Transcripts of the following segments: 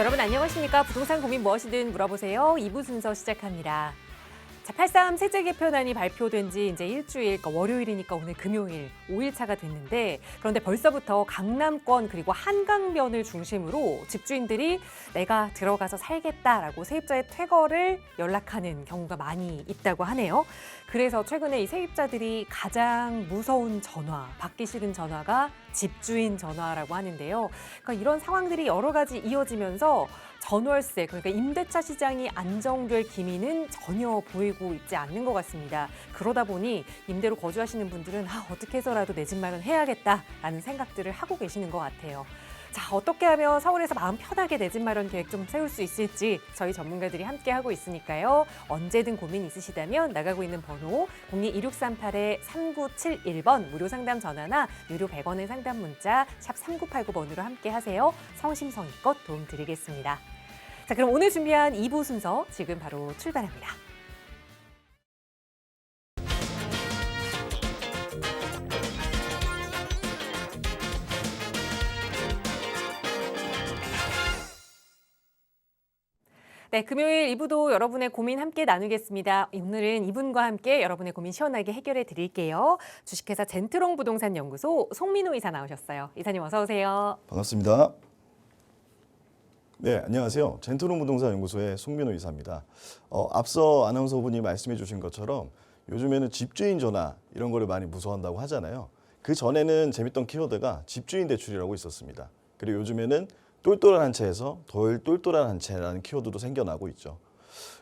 여러분 안녕하십니까? 부동산 고민 무엇이든 물어보세요. 2부 순서 시작합니다. 자, 83 세제 개편안이 발표된 지 이제 일주일, 그러니까 월요일이니까 오늘 금요일 5일차가 됐는데 그런데 벌써부터 강남권 그리고 한강변을 중심으로 집주인들이 내가 들어가서 살겠다라고 세입자의 퇴거를 연락하는 경우가 많이 있다고 하네요. 그래서 최근에 이 세입자들이 가장 무서운 전화, 받기 싫은 전화가 집주인 전화라고 하는데요. 그러니까 이런 상황들이 여러 가지 이어지면서 전월세, 그러니까 임대차 시장이 안정될 기미는 전혀 보이고 있지 않는 것 같습니다. 그러다 보니 임대로 거주하시는 분들은 어떻게 해서라도 내 집 마련해야겠다라는 생각들을 하고 계시는 것 같아요. 자, 어떻게 하면 서울에서 마음 편하게 내 집 마련 계획 좀 세울 수 있을지 저희 전문가들이 함께 하고 있으니까요. 언제든 고민 있으시다면 나가고 있는 번호 02-2638-3971번 무료 상담 전화나 유료 100원의 상담 문자 샵 3989번으로 함께 하세요. 성심성의껏 도움 드리겠습니다. 자, 그럼 오늘 준비한 2부 순서 지금 바로 출발합니다. 네, 금요일 2부도 여러분의 고민 함께 나누겠습니다. 오늘은 이분과 함께 여러분의 고민 시원하게 해결해 드릴게요. 주식회사 젠트롱 부동산 연구소 송민호 이사 나오셨어요. 이사님 어서 오세요. 반갑습니다. 네, 안녕하세요. 젠트롱 부동산 연구소의 송민호 이사입니다. 앞서 아나운서분이 말씀해 주신 것처럼 요즘에는 집주인 전화 이런 거를 많이 무서워한다고 하잖아요. 그 전에는 재밌던 키워드가 집주인 대출이라고 있었습니다. 그리고 요즘에는 똘똘한 한 채에서 덜 똘똘한 한 채라는 키워드도 생겨나고 있죠.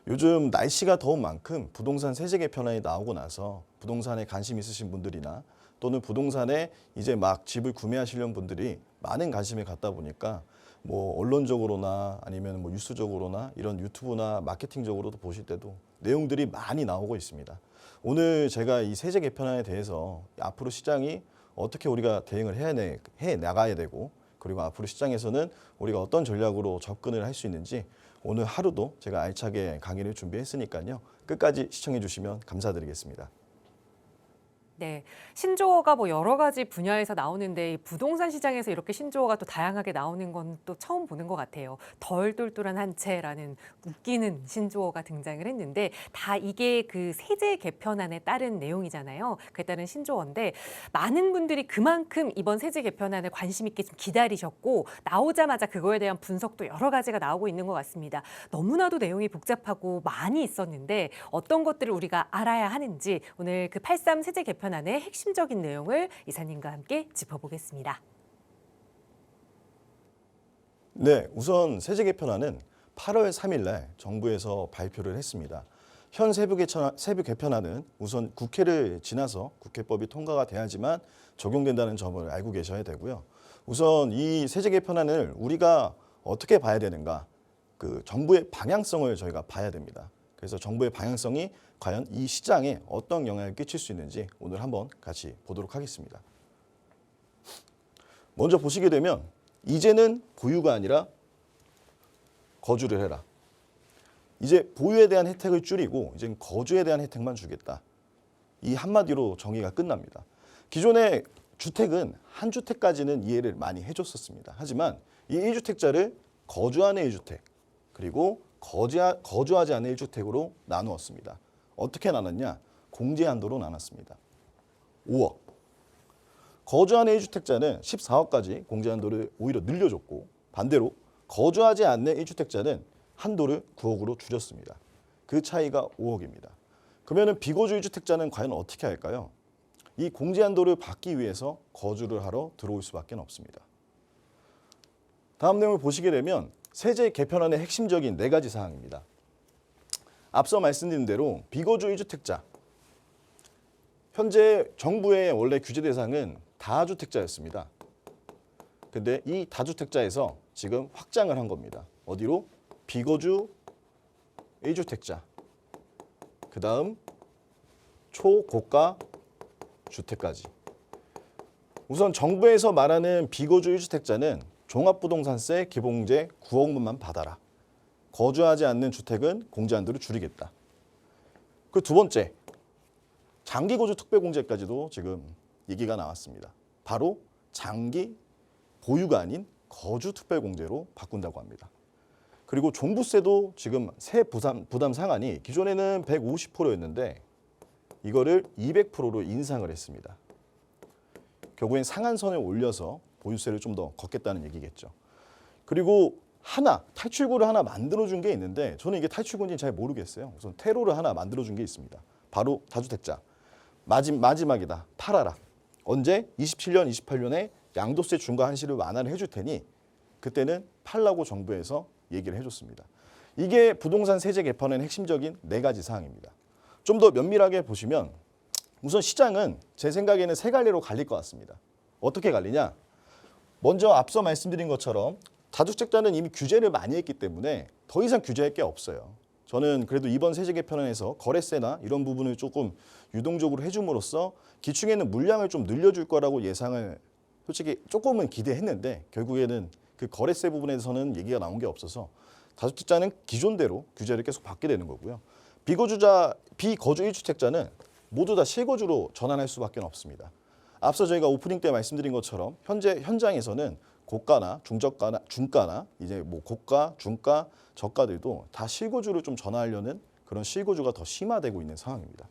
요즘 날씨가 더운 만큼 부동산 세제 개편안이 나오고 나서 부동산에 관심 있으신 분들이나 또는 부동산에 이제 막 집을 구매하시려는 분들이 많은 관심을 갖다 보니까 뭐 언론적으로나 아니면 뭐 뉴스적으로나 이런 유튜브나 마케팅적으로도 보실 때도 내용들이 많이 나오고 있습니다. 오늘 제가 이 세제 개편안에 대해서 앞으로 시장이 어떻게 우리가 대응을 해 나가야 되고 그리고 앞으로 시장에서는 우리가 어떤 전략으로 접근을 할 수 있는지 오늘 하루도 제가 알차게 강의를 준비했으니까요. 끝까지 시청해 주시면 감사드리겠습니다. 네, 신조어가 뭐 여러 가지 분야에서 나오는데 이 부동산 시장에서 이렇게 신조어가 또 다양하게 나오는 건 또 처음 보는 것 같아요. 덜 똘똘한 한 채라는 웃기는 신조어가 등장을 했는데 다 이게 그 세제 개편안에 따른 내용이잖아요. 그에 따른 신조어인데 많은 분들이 그만큼 이번 세제 개편안을 관심 있게 좀 기다리셨고 나오자마자 그거에 대한 분석도 여러 가지가 나오고 있는 것 같습니다. 너무나도 내용이 복잡하고 많이 있었는데 어떤 것들을 우리가 알아야 하는지 오늘 그 83 세제 개편안의 핵심적인 내용을 이사님과 함께 짚어보겠습니다. 네, 우선 세제 개편안은 8월 3일 날 정부에서 발표를 했습니다. 현 세부 개편안은 우선 국회를 지나서 국회법이 통과가 돼야지만 적용된다는 점을 알고 계셔야 되고요. 우선 이 세제 개편안을 우리가 어떻게 봐야 되는가? 그 정부의 방향성을 저희가 봐야 됩니다. 그래서 정부의 방향성이 과연 이 시장에 어떤 영향을 끼칠 수 있는지 오늘 한번 같이 보도록 하겠습니다. 먼저 보시게 되면 이제는 보유가 아니라 거주를 해라. 이제 보유에 대한 혜택을 줄이고 이제 거주에 대한 혜택만 주겠다. 이 한마디로 정의가 끝납니다. 기존의 주택은 한 주택까지는 이해를 많이 해줬었습니다. 하지만 이 1주택자를 거주하는 1주택 그리고 거주하지 않은 1주택으로 나누었습니다. 어떻게 나눴냐? 공제 한도로 나눴습니다. 5억. 거주하는 1주택자는 14억까지 공제 한도를 오히려 늘려줬고 반대로 거주하지 않는 1주택자는 한도를 9억으로 줄였습니다. 그 차이가 5억입니다. 그러면 비거주 1주택자는 과연 어떻게 할까요? 이 공제 한도를 받기 위해서 거주를 하러 들어올 수밖에 없습니다. 다음 내용을 보시게 되면 세제 개편안의 핵심적인 4가지 사항입니다. 앞서 말씀드린 대로 비거주 1주택자. 현재 정부의 원래 규제 대상은 다주택자였습니다. 근데 이 다주택자에서 지금 확장을 한 겁니다. 어디로? 비거주 1주택자. 그 다음 초고가 주택까지. 우선 정부에서 말하는 비거주 1주택자는 종합부동산세 기본공제 9억원만 받아라. 거주하지 않는 주택은 공제 한도를 줄이겠다. 그 두 번째, 장기거주 특별공제까지도 지금 얘기가 나왔습니다. 바로 장기 보유가 아닌 거주 특별공제로 바꾼다고 합니다. 그리고 종부세도 지금 세 부담 상한이 기존에는 150%였는데 이거를 200%로 인상을 했습니다. 결국엔 상한선을 올려서 보유세를 좀 더 걷겠다는 얘기겠죠. 그리고 탈출구를 하나 만들어준 게 있는데 저는 이게 탈출구인지 잘 모르겠어요. 우선 퇴로를 하나 만들어준 게 있습니다. 바로 다주택자. 마지막이다. 팔아라. 언제? 27년, 28년에 양도세 중과 한시를 완화를 해줄 테니 그때는 팔라고 정부에서 얘기를 해줬습니다. 이게 부동산 세제 개편의 핵심적인 4가지 사항입니다. 좀 더 면밀하게 보시면 우선 시장은 제 생각에는 3갈래로 갈릴 것 같습니다. 어떻게 갈리냐? 먼저 앞서 말씀드린 것처럼 다주택자는 이미 규제를 많이 했기 때문에 더 이상 규제할 게 없어요. 저는 그래도 이번 세제 개편안에서 거래세나 이런 부분을 조금 유동적으로 해줌으로써 기충에는 물량을 좀 늘려줄 거라고 예상을 솔직히 조금은 기대했는데 결국에는 그 거래세 부분에서는 얘기가 나온 게 없어서 다주택자는 기존대로 규제를 계속 받게 되는 거고요. 비거주 1주택자는 모두 다 실거주로 전환할 수밖에 없습니다. 앞서 저희가 오프닝 때 말씀드린 것처럼 현재 현장에서는 고가나 중가나 이제 뭐 고가, 중가, 저가들도 다 실거주로 좀 전환하려는 그런 실거주가 더 심화되고 있는 상황입니다.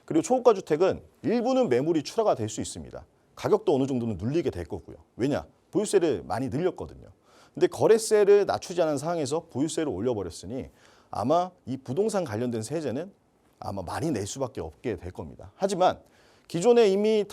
그리고 초고가 주택은 일부는 매물이 출하가 될 수 있습니다. 가격도 어느 정도는 눌리게 될 거고요. 왜냐? 보유세를 많이 늘렸거든요. 근데 거래세를 낮추지 않은 상황에서 보유세를 올려버렸으니 아마 이 부동산 관련된 세제는 아마 많이 낼 수밖에 없게 될 겁니다. 하지만 기존에 이미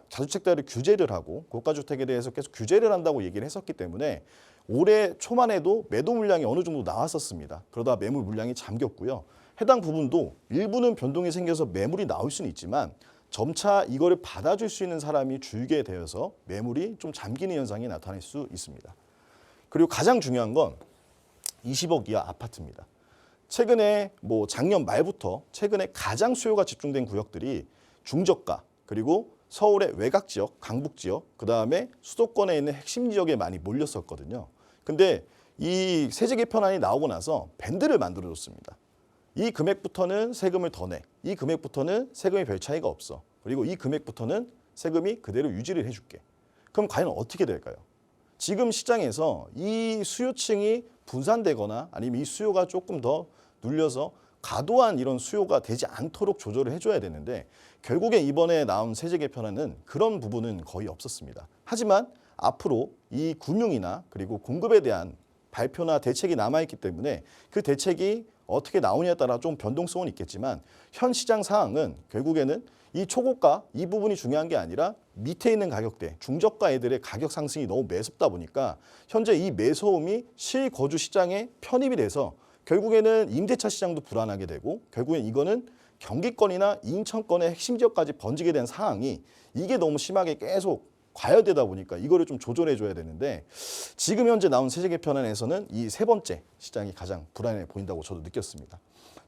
다주택자를 규제를 하고 고가주택에 대해서 계속 규제를 한다고 얘기를 했었기 때문에 올해 초만 해도 매도 물량이 어느 정도 나왔었습니다. 그러다 매물 물량이 잠겼고요. 해당 부분도 일부는 변동이 생겨서 매물이 나올 수는 있지만 점차 이거를 받아줄 수 있는 사람이 줄게 되어서 매물이 좀 잠기는 현상이 나타날 수 있습니다. 그리고 가장 중요한 건 20억 이하 아파트입니다. 최근에 작년 말부터 최근에 가장 수요가 집중된 구역들이 중저가 그리고 서울의 외곽 지역, 강북 지역, 그다음에 수도권에 있는 핵심 지역에 많이 몰렸었거든요. 근데 이 세제 개편안이 나오고 나서 밴드를 만들어줬습니다. 이 금액부터는 세금을 더 내. 이 금액부터는 세금이 별 차이가 없어. 그리고 이 금액부터는 세금이 그대로 유지를 해줄게. 그럼 과연 어떻게 될까요? 지금 시장에서 이 수요층이 분산되거나 아니면 이 수요가 조금 더 눌려서 과도한 이런 수요가 되지 않도록 조절을 해줘야 되는데 결국에 이번에 나온 세제 개편안은 그런 부분은 거의 없었습니다. 하지만 앞으로 이 금융이나 그리고 공급에 대한 발표나 대책이 남아있기 때문에 그 대책이 어떻게 나오냐에 따라 좀 변동성은 있겠지만 현 시장 상황은 결국에는 이 초고가 이 부분이 중요한 게 아니라 밑에 있는 가격대, 중저가 애들의 가격 상승이 너무 매섭다 보니까 현재 이 매서움이 실거주 시장에 편입이 돼서 결국에는 임대차 시장도 불안하게 되고 결국엔 이거는 경기권이나 인천권의 핵심 지역까지 번지게 된 상황이 이게 너무 심하게 계속 과열되다 보니까 이거를 좀 조절해 줘야 되는데 지금 현재 나온 세제 개편안에서는 이 세 번째 시장이 가장 불안해 보인다고 저도 느꼈습니다.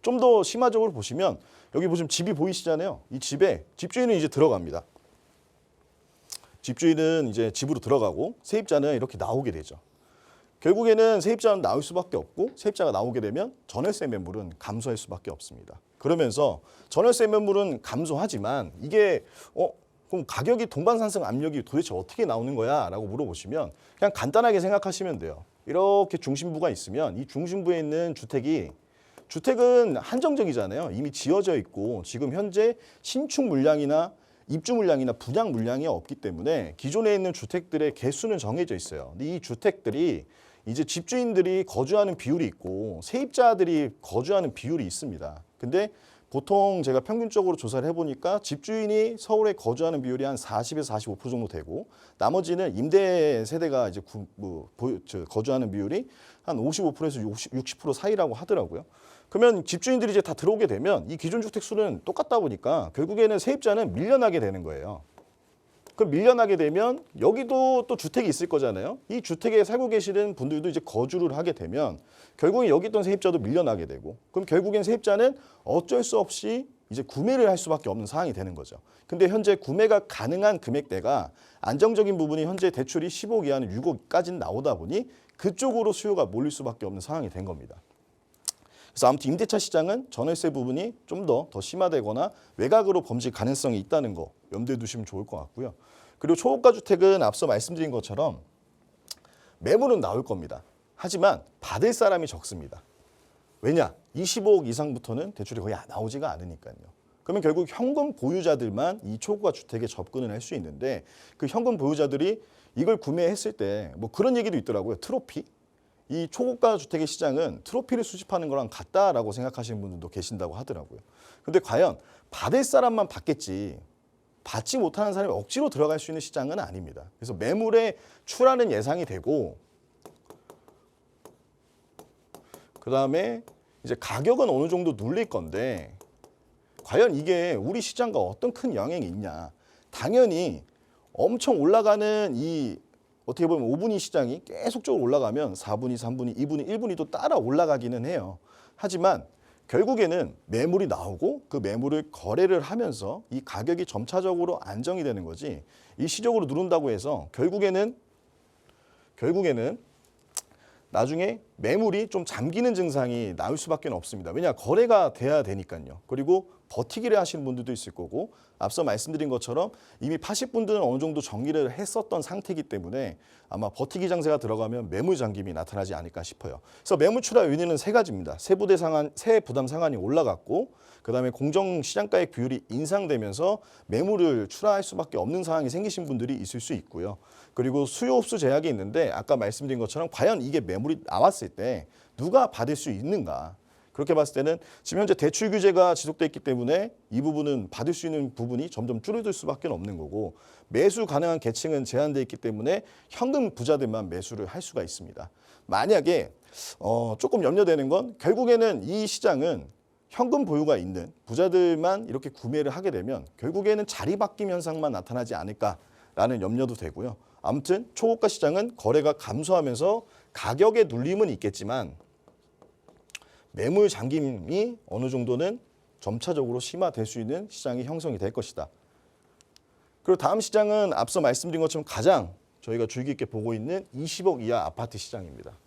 좀 더 심화적으로 보시면 여기 보시면 집이 보이시잖아요. 이 집에 집주인은 이제 들어갑니다. 집주인은 이제 집으로 들어가고 세입자는 이렇게 나오게 되죠. 결국에는 세입자는 나올 수밖에 없고 세입자가 나오게 되면 전월세 매물은 감소할 수밖에 없습니다. 그러면서 전월세 매물은 감소하지만 이게 그럼 가격이 동반 상승 압력이 도대체 어떻게 나오는 거야? 라고 물어보시면 그냥 간단하게 생각하시면 돼요. 이렇게 중심부가 있으면 이 중심부에 있는 주택은 한정적이잖아요. 이미 지어져 있고 지금 현재 신축 물량이나 입주 물량이나 분양 물량이 없기 때문에 기존에 있는 주택들의 개수는 정해져 있어요. 근데 이 주택들이 이제 집주인들이 거주하는 비율이 있고 세입자들이 거주하는 비율이 있습니다. 근데 보통 제가 평균적으로 조사를 해보니까 집주인이 서울에 거주하는 비율이 한 40에서 45% 정도 되고 나머지는 임대 세대가 이제 거주하는 비율이 한 55%에서 60% 사이라고 하더라고요. 그러면 집주인들이 이제 다 들어오게 되면 이 기존 주택 수는 똑같다 보니까 결국에는 세입자는 밀려나게 되는 거예요. 그럼 밀려나게 되면 여기도 또 주택이 있을 거잖아요. 이 주택에 살고 계시는 분들도 이제 거주를 하게 되면 결국엔 여기 있던 세입자도 밀려나게 되고 그럼 결국엔 세입자는 어쩔 수 없이 이제 구매를 할 수밖에 없는 상황이 되는 거죠. 근데 현재 구매가 가능한 금액대가 안정적인 부분이 현재 대출이 10억 이하는 6억까지는 나오다 보니 그쪽으로 수요가 몰릴 수밖에 없는 상황이 된 겁니다. 그래서 아무튼 임대차 시장은 전월세 부분이 좀 더 심화되거나 외곽으로 번질 가능성이 있다는 거 염두에 두시면 좋을 것 같고요. 그리고 초고가 주택은 앞서 말씀드린 것처럼 매물은 나올 겁니다. 하지만 받을 사람이 적습니다. 왜냐? 25억 이상부터는 대출이 거의 나오지가 않으니까요. 그러면 결국 현금 보유자들만 이 초고가 주택에 접근을 할 수 있는데 그 현금 보유자들이 이걸 구매했을 때 뭐 그런 얘기도 있더라고요. 트로피? 이 초고가 주택의 시장은 트로피를 수집하는 거랑 같다라고 생각하시는 분들도 계신다고 하더라고요. 근데 과연 받을 사람만 받겠지 받지 못하는 사람이 억지로 들어갈 수 있는 시장은 아닙니다. 그래서 매물의 출하는 예상이 되고 그다음에 이제 가격은 어느 정도 눌릴 건데 과연 이게 우리 시장과 어떤 큰 영향이 있냐. 당연히 엄청 올라가는 이 어떻게 보면 5분위 시장이 계속적으로 올라가면 4분위, 3분위, 2분위, 1분위도 따라 올라가기는 해요. 하지만 결국에는 매물이 나오고 그 매물을 거래를 하면서 이 가격이 점차적으로 안정이 되는 거지 일시적으로 누른다고 해서 결국에는 나중에 매물이 좀 잠기는 증상이 나올 수밖에 없습니다. 왜냐? 거래가 돼야 되니까요. 그리고 버티기를 하시는 분들도 있을 거고 앞서 말씀드린 것처럼 이미 파실 분들은 어느 정도 정리를 했었던 상태이기 때문에 아마 버티기 장세가 들어가면 매물 잠김이 나타나지 않을까 싶어요. 그래서 매물 출하 요인은 세 가지입니다. 세 부담 상한이 올라갔고 그다음에 공정시장가액 비율이 인상되면서 매물을 출하할 수밖에 없는 상황이 생기신 분들이 있을 수 있고요. 그리고 수요 흡수 제약이 있는데 아까 말씀드린 것처럼 과연 이게 매물이 나왔을 때 누가 받을 수 있는가. 그렇게 봤을 때는 지금 현재 대출 규제가 지속돼 있기 때문에 이 부분은 받을 수 있는 부분이 점점 줄어들 수밖에 없는 거고 매수 가능한 계층은 제한돼 있기 때문에 현금 부자들만 매수를 할 수가 있습니다. 만약에 조금 염려되는 건 결국에는 이 시장은 현금 보유가 있는 부자들만 이렇게 구매를 하게 되면 결국에는 자리 바뀜 현상만 나타나지 않을까라는 염려도 되고요. 아무튼 초고가 시장은 거래가 감소하면서 가격의 눌림은 있겠지만 매물 잠김이 어느 정도는 점차적으로 심화될 수 있는 시장이 형성이 될 것이다. 그리고 다음 시장은 앞서 말씀드린 것처럼 가장 저희가 주의 깊게 보고 있는 20억 이하 아파트 시장입니다.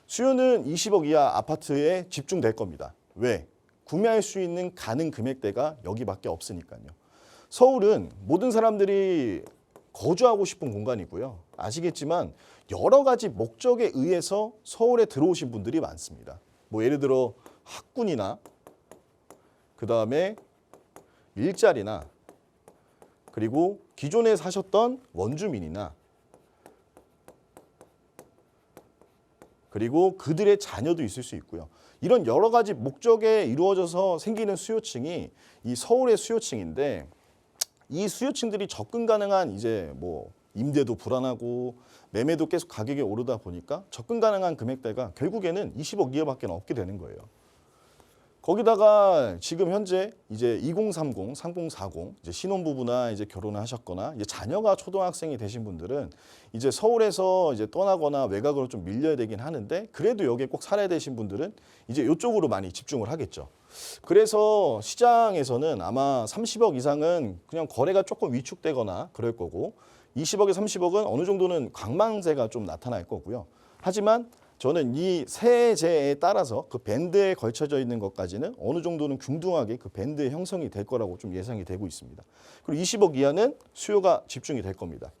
수요는 20억 이하 아파트에 집중될 겁니다. 왜? 구매할 수 있는 가능 금액대가 여기밖에 없으니까요. 서울은 모든 사람들이 거주하고 싶은 공간이고요. 아시겠지만 여러 가지 목적에 의해서 서울에 들어오신 분들이 많습니다. 뭐 예를 들어 학군이나 그다음에 일자리나 그리고 기존에 사셨던 원주민이나 그리고 그들의 자녀도 있을 수 있고요. 이런 여러 가지 목적에 이루어져서 생기는 수요층이 이 서울의 수요층인데 이 수요층들이 접근 가능한 이제 뭐 임대도 불안하고 매매도 계속 가격이 오르다 보니까 접근 가능한 금액대가 결국에는 20억 이하밖에 없게 되는 거예요. 거기다가 지금 현재 이제 2030, 3040 이제 신혼부부나 이제 결혼을 하셨거나 이제 자녀가 초등학생이 되신 분들은 이제 서울에서 이제 떠나거나 외곽으로 좀 밀려야 되긴 하는데 그래도 여기에 꼭 살아야 되신 분들은 이제 이쪽으로 많이 집중을 하겠죠. 그래서 시장에서는 아마 30억 이상은 그냥 거래가 조금 위축되거나 그럴 거고 20억에 30억은 어느 정도는 관망세가 좀 나타날 거고요. 하지만 저는 이 세제에 따라서 그 밴드에 걸쳐져 있는 것까지는 어느 정도는 균등하게 그 밴드의 형성이 될 거라고 좀 예상이 되고 있습니다. 그리고 20억 이하는 수요가 집중이 될 겁니다.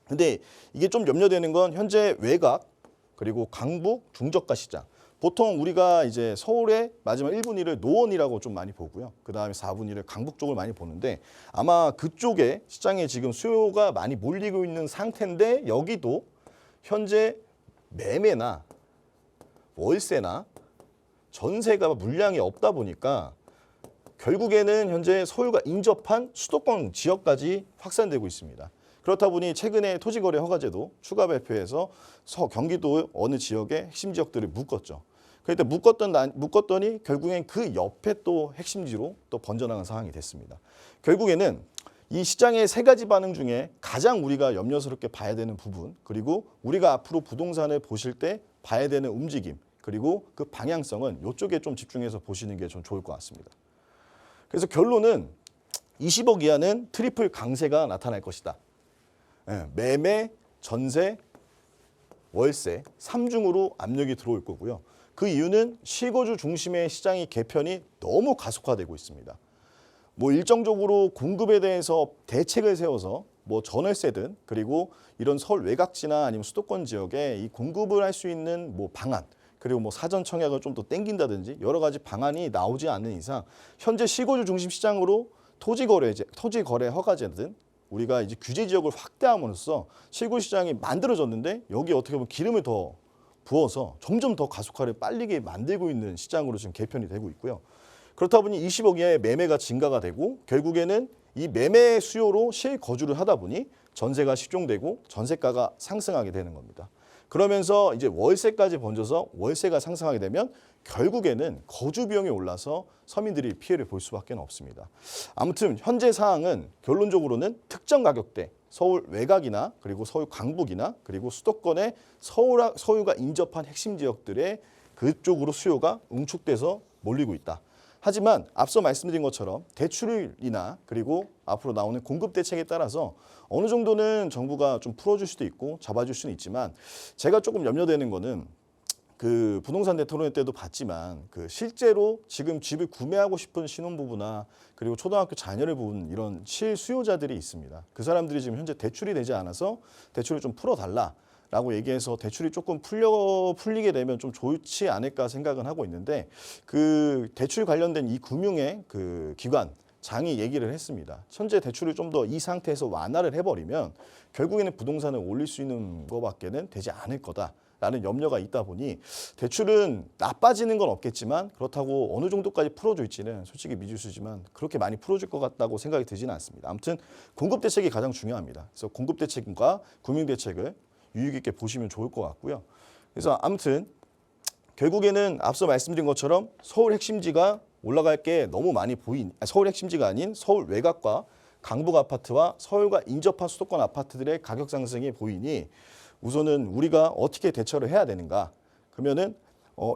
근데 이게 좀 염려되는 건 현재 외곽 그리고 강북 중저가 시장. 보통 우리가 이제 서울의 마지막 1분위를 노원이라고 좀 많이 보고요. 그다음에 4분위를 강북 쪽을 많이 보는데 아마 그쪽에 시장에 지금 수요가 많이 몰리고 있는 상태인데 여기도 현재 매매나 월세나 전세가 물량이 없다 보니까 결국에는 현재 서울과 인접한 수도권 지역까지 확산되고 있습니다. 그렇다 보니 최근에 토지거래 허가제도 추가 발표해서 경기도 어느 지역의 핵심 지역들을 묶었죠. 그때 묶었더니 결국엔 그 옆에 또 핵심지로 또 번져나간 상황이 됐습니다. 결국에는 이 시장의 세 가지 반응 중에 가장 우리가 염려스럽게 봐야 되는 부분 그리고 우리가 앞으로 부동산을 보실 때 봐야 되는 움직임 그리고 그 방향성은 이쪽에 좀 집중해서 보시는 게 좀 좋을 것 같습니다. 그래서 결론은 20억 이하는 트리플 강세가 나타날 것이다. 매매, 전세, 월세 3중으로 압력이 들어올 거고요. 그 이유는 실거주 중심의 시장의 개편이 너무 가속화되고 있습니다. 뭐 일정적으로 공급에 대해서 대책을 세워서 뭐 전월세든 그리고 이런 서울 외곽지나 아니면 수도권 지역에 이 공급을 할 수 있는 뭐 방안 그리고 뭐 사전 청약을 좀 더 땡긴다든지 여러 가지 방안이 나오지 않는 이상 현재 실거주 중심 시장으로 토지 거래 허가제든 우리가 이제 규제 지역을 확대함으로써 실거주 시장이 만들어졌는데 여기 어떻게 보면 기름을 더 부어서 점점 더 가속화를 빨리게 만들고 있는 시장으로 지금 개편이 되고 있고요. 그렇다 보니 20억 이하의 매매가 증가가 되고 결국에는 이 매매 수요로 실거주를 하다 보니 전세가 실종되고 전세가가 상승하게 되는 겁니다. 그러면서 이제 월세까지 번져서 월세가 상승하게 되면 결국에는 거주 비용이 올라서 서민들이 피해를 볼 수밖에 없습니다. 아무튼 현재 사항은 결론적으로는 특정 가격대 서울 외곽이나 그리고 서울 강북이나 그리고 수도권의 서울과 인접한 핵심 지역들의 그쪽으로 수요가 응축돼서 몰리고 있다. 하지만 앞서 말씀드린 것처럼 대출이나 그리고 앞으로 나오는 공급 대책에 따라서 어느 정도는 정부가 좀 풀어줄 수도 있고 잡아줄 수는 있지만 제가 조금 염려되는 거는 그 부동산 대토론 때도 봤지만 그 실제로 지금 집을 구매하고 싶은 신혼부부나 그리고 초등학교 자녀를 둔 이런 실수요자들이 있습니다. 그 사람들이 지금 현재 대출이 되지 않아서 대출을 좀 풀어달라라고 얘기해서 대출이 조금 풀리게 되면 좀 좋지 않을까 생각은 하고 있는데 그 대출 관련된 이 금융의 그 기관 장이 얘기를 했습니다. 현재 대출을 좀 더 이 상태에서 완화를 해버리면 결국에는 부동산을 올릴 수 있는 것밖에는 되지 않을 거다라는 염려가 있다 보니 대출은 나빠지는 건 없겠지만 그렇다고 어느 정도까지 풀어줄지는 솔직히 미지수지만 그렇게 많이 풀어줄 것 같다고 생각이 들지는 않습니다. 아무튼 공급 대책이 가장 중요합니다. 그래서 공급 대책과 금융 대책을 유익 있게 보시면 좋을 것 같고요. 그래서 아무튼 결국에는 앞서 말씀드린 것처럼 서울 핵심지가 올라갈 게 너무 많이 서울 핵심지가 아닌 서울 외곽과 강북 아파트와 서울과 인접한 수도권 아파트들의 가격 상승이 보이니 우선은 우리가 어떻게 대처를 해야 되는가? 그러면은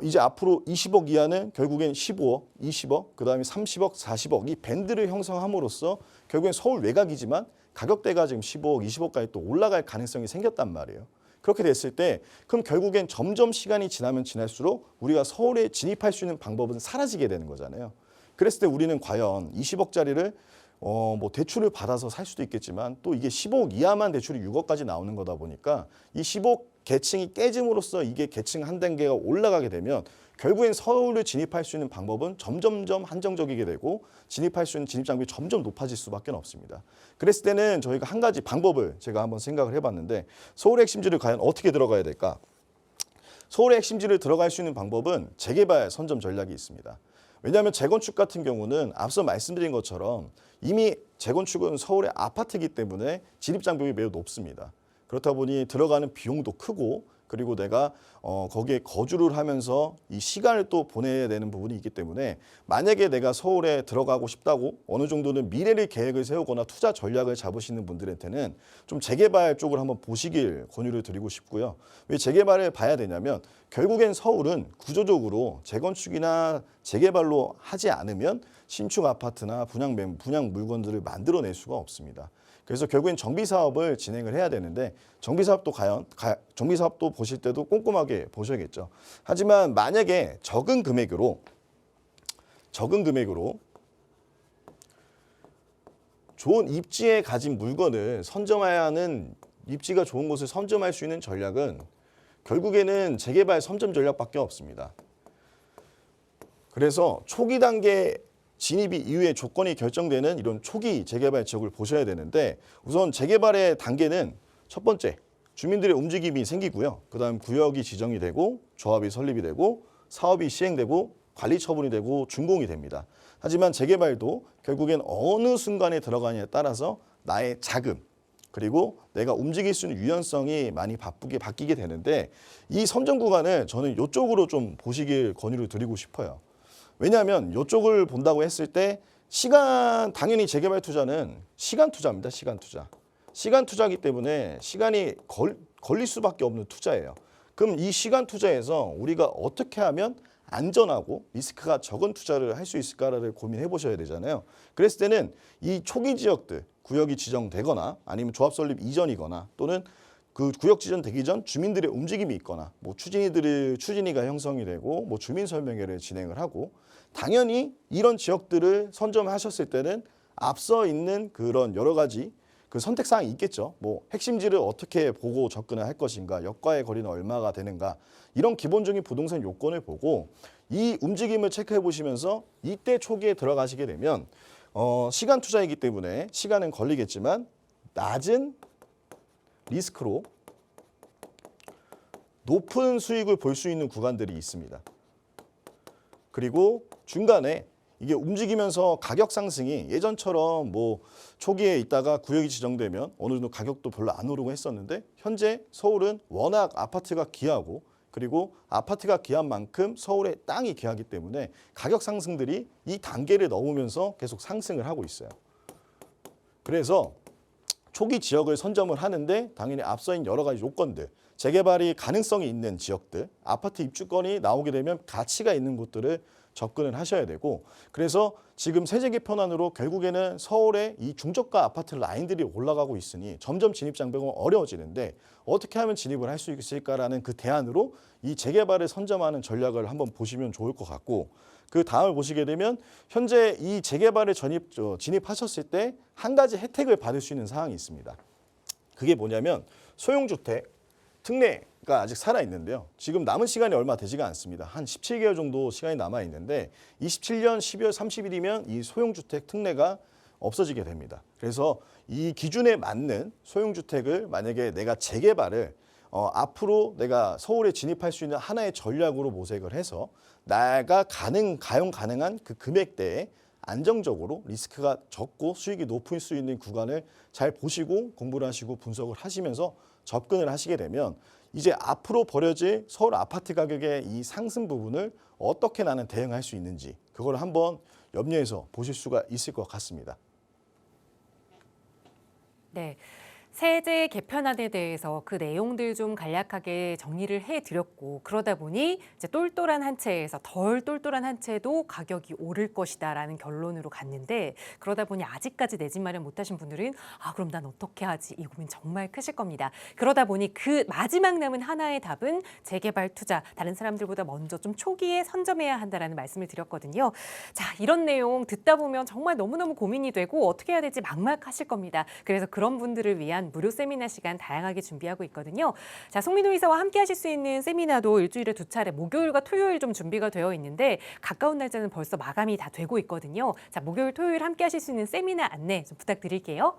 이제 앞으로 20억 이하는 결국엔 15억, 20억, 그다음에 30억, 40억 이 밴드를 형성함으로써 결국엔 서울 외곽이지만 가격대가 지금 15억, 20억까지 또 올라갈 가능성이 생겼단 말이에요. 그렇게 됐을 때 그럼 결국엔 점점 시간이 지나면 지날수록 우리가 서울에 진입할 수 있는 방법은 사라지게 되는 거잖아요. 그랬을 때 우리는 과연 20억짜리를 뭐 대출을 받아서 살 수도 있겠지만 또 이게 15억 이하만 대출이 6억까지 나오는 거다 보니까 이 15억 계층이 깨짐으로써 이게 계층 한 단계가 올라가게 되면 결국엔 서울을 진입할 수 있는 방법은 점점점 한정적이게 되고 진입할 수 있는 진입 장벽이 점점 높아질 수밖에 없습니다. 그랬을 때는 저희가 한 가지 방법을 제가 한번 생각을 해봤는데 서울의 핵심지를 과연 어떻게 들어가야 될까? 서울의 핵심지를 들어갈 수 있는 방법은 재개발 선점 전략이 있습니다. 왜냐하면 재건축 같은 경우는 앞서 말씀드린 것처럼 이미 재건축은 서울의 아파트이기 때문에 진입 장벽이 매우 높습니다. 그렇다 보니 들어가는 비용도 크고 그리고 내가 거기에 거주를 하면서 이 시간을 또 보내야 되는 부분이 있기 때문에 만약에 내가 서울에 들어가고 싶다고 어느 정도는 미래를 계획을 세우거나 투자 전략을 잡으시는 분들한테는 좀 재개발 쪽을 한번 보시길 권유를 드리고 싶고요. 왜 재개발을 봐야 되냐면 결국엔 서울은 구조적으로 재건축이나 재개발로 하지 않으면 신축 아파트나 분양 물건들을 만들어낼 수가 없습니다. 그래서 결국엔 정비 사업을 진행을 해야 되는데 정비 사업도 보실 때도 꼼꼼하게 보셔야겠죠. 하지만 만약에 적은 금액으로 좋은 입지에 가진 물건을 선점해야 하는 입지가 좋은 곳을 선점할 수 있는 전략은 결국에는 재개발 선점 전략밖에 없습니다. 그래서 초기 단계 진입이 이후에 조건이 결정되는 이런 초기 재개발 지역을 보셔야 되는데 우선 재개발의 단계는 첫 번째 주민들의 움직임이 생기고요. 그다음 구역이 지정이 되고 조합이 설립이 되고 사업이 시행되고 관리 처분이 되고 준공이 됩니다. 하지만 재개발도 결국엔 어느 순간에 들어가냐에 따라서 나의 자금 그리고 내가 움직일 수 있는 유연성이 많이 바뀌게 되는데 이 선정 구간을 저는 이쪽으로 좀 보시길 권유를 드리고 싶어요. 왜냐하면 이쪽을 본다고 했을 때 당연히 재개발 투자는 시간 투자입니다. 시간 투자이기 때문에 시간이 걸릴 수밖에 없는 투자예요. 그럼 이 시간 투자에서 우리가 어떻게 하면 안전하고 리스크가 적은 투자를 할 수 있을까를 고민해 보셔야 되잖아요. 그랬을 때는 이 초기 지역들, 구역이 지정되거나 아니면 조합 설립 이전이거나 또는 그 구역 지정되기 전 주민들의 움직임이 있거나 뭐 추진위가 형성이 되고 뭐 주민 설명회를 진행을 하고 당연히 이런 지역들을 선점하셨을 때는 앞서 있는 그런 여러 가지 그 선택 사항이 있겠죠. 뭐 핵심지를 어떻게 보고 접근을 할 것인가, 역과의 거리는 얼마가 되는가, 이런 기본적인 부동산 요건을 보고 이 움직임을 체크해 보시면서 이때 초기에 들어가시게 되면 시간 투자이기 때문에 시간은 걸리겠지만 낮은 리스크로 높은 수익을 볼 수 있는 구간들이 있습니다. 그리고 중간에 이게 움직이면서 가격 상승이 예전처럼 뭐 초기에 있다가 구역이 지정되면 어느 정도 가격도 별로 안 오르고 했었는데, 현재 서울은 워낙 아파트가 귀하고, 그리고 아파트가 귀한 만큼 서울의 땅이 귀하기 때문에 가격 상승들이 이 단계를 넘으면서 계속 상승을 하고 있어요. 그래서 초기 지역을 선점을 하는데 당연히 앞서인 여러 가지 요건들, 재개발이 가능성이 있는 지역들, 아파트 입주권이 나오게 되면 가치가 있는 곳들을 접근을 하셔야 되고, 그래서 지금 세제 개편안으로 결국에는 서울의 이 중저가 아파트 라인들이 올라가고 있으니 점점 진입 장벽은 어려워지는데 어떻게 하면 진입을 할 수 있을까라는 그 대안으로 이 재개발을 선점하는 전략을 한번 보시면 좋을 것 같고, 그 다음을 보시게 되면 현재 이 재개발에 진입하셨을 때 한 가지 혜택을 받을 수 있는 사항이 있습니다. 그게 뭐냐면 소형주택 특례가 아직 살아있는데요. 지금 남은 시간이 얼마 되지가 않습니다. 한 17개월 정도 시간이 남아있는데 27년 12월 30일이면 이 소형주택 특례가 없어지게 됩니다. 그래서 이 기준에 맞는 소형주택을 만약에 내가 재개발을 앞으로 내가 서울에 진입할 수 있는 하나의 전략으로 모색을 해서 내가 가용 가능한 그 금액대에 안정적으로 리스크가 적고 수익이 높을 수 있는 구간을 잘 보시고 공부를 하시고 분석을 하시면서 접근을 하시게 되면 이제 앞으로 벌어질 서울 아파트 가격의 이 상승 부분을 어떻게 나는 대응할 수 있는지, 그걸 한번 염려해서 보실 수가 있을 것 같습니다. 네. 세제 개편안에 대해서 그 내용들 좀 간략하게 정리를 해드렸고, 그러다 보니 이제 똘똘한 한 채에서 덜 똘똘한 한 채도 가격이 오를 것이다라는 결론으로 갔는데, 그러다 보니 아직까지 내 집 마련 못하신 분들은 그럼 난 어떻게 하지? 이 고민 정말 크실 겁니다. 그러다 보니 그 마지막 남은 하나의 답은 재개발 투자, 다른 사람들보다 먼저 좀 초기에 선점해야 한다라는 말씀을 드렸거든요. 자, 이런 내용 듣다 보면 정말 너무너무 고민이 되고 어떻게 해야 될지 막막하실 겁니다. 그래서 그런 분들을 위한 무료 세미나 시간 다양하게 준비하고 있거든요. 자, 송민호 이사와 함께 하실 수 있는 세미나도 일주일에 2차례 목요일과 토요일 좀 준비가 되어 있는데 가까운 날짜는 벌써 마감이 다 되고 있거든요. 자, 목요일, 토요일 함께 하실 수 있는 세미나 안내 좀 부탁드릴게요.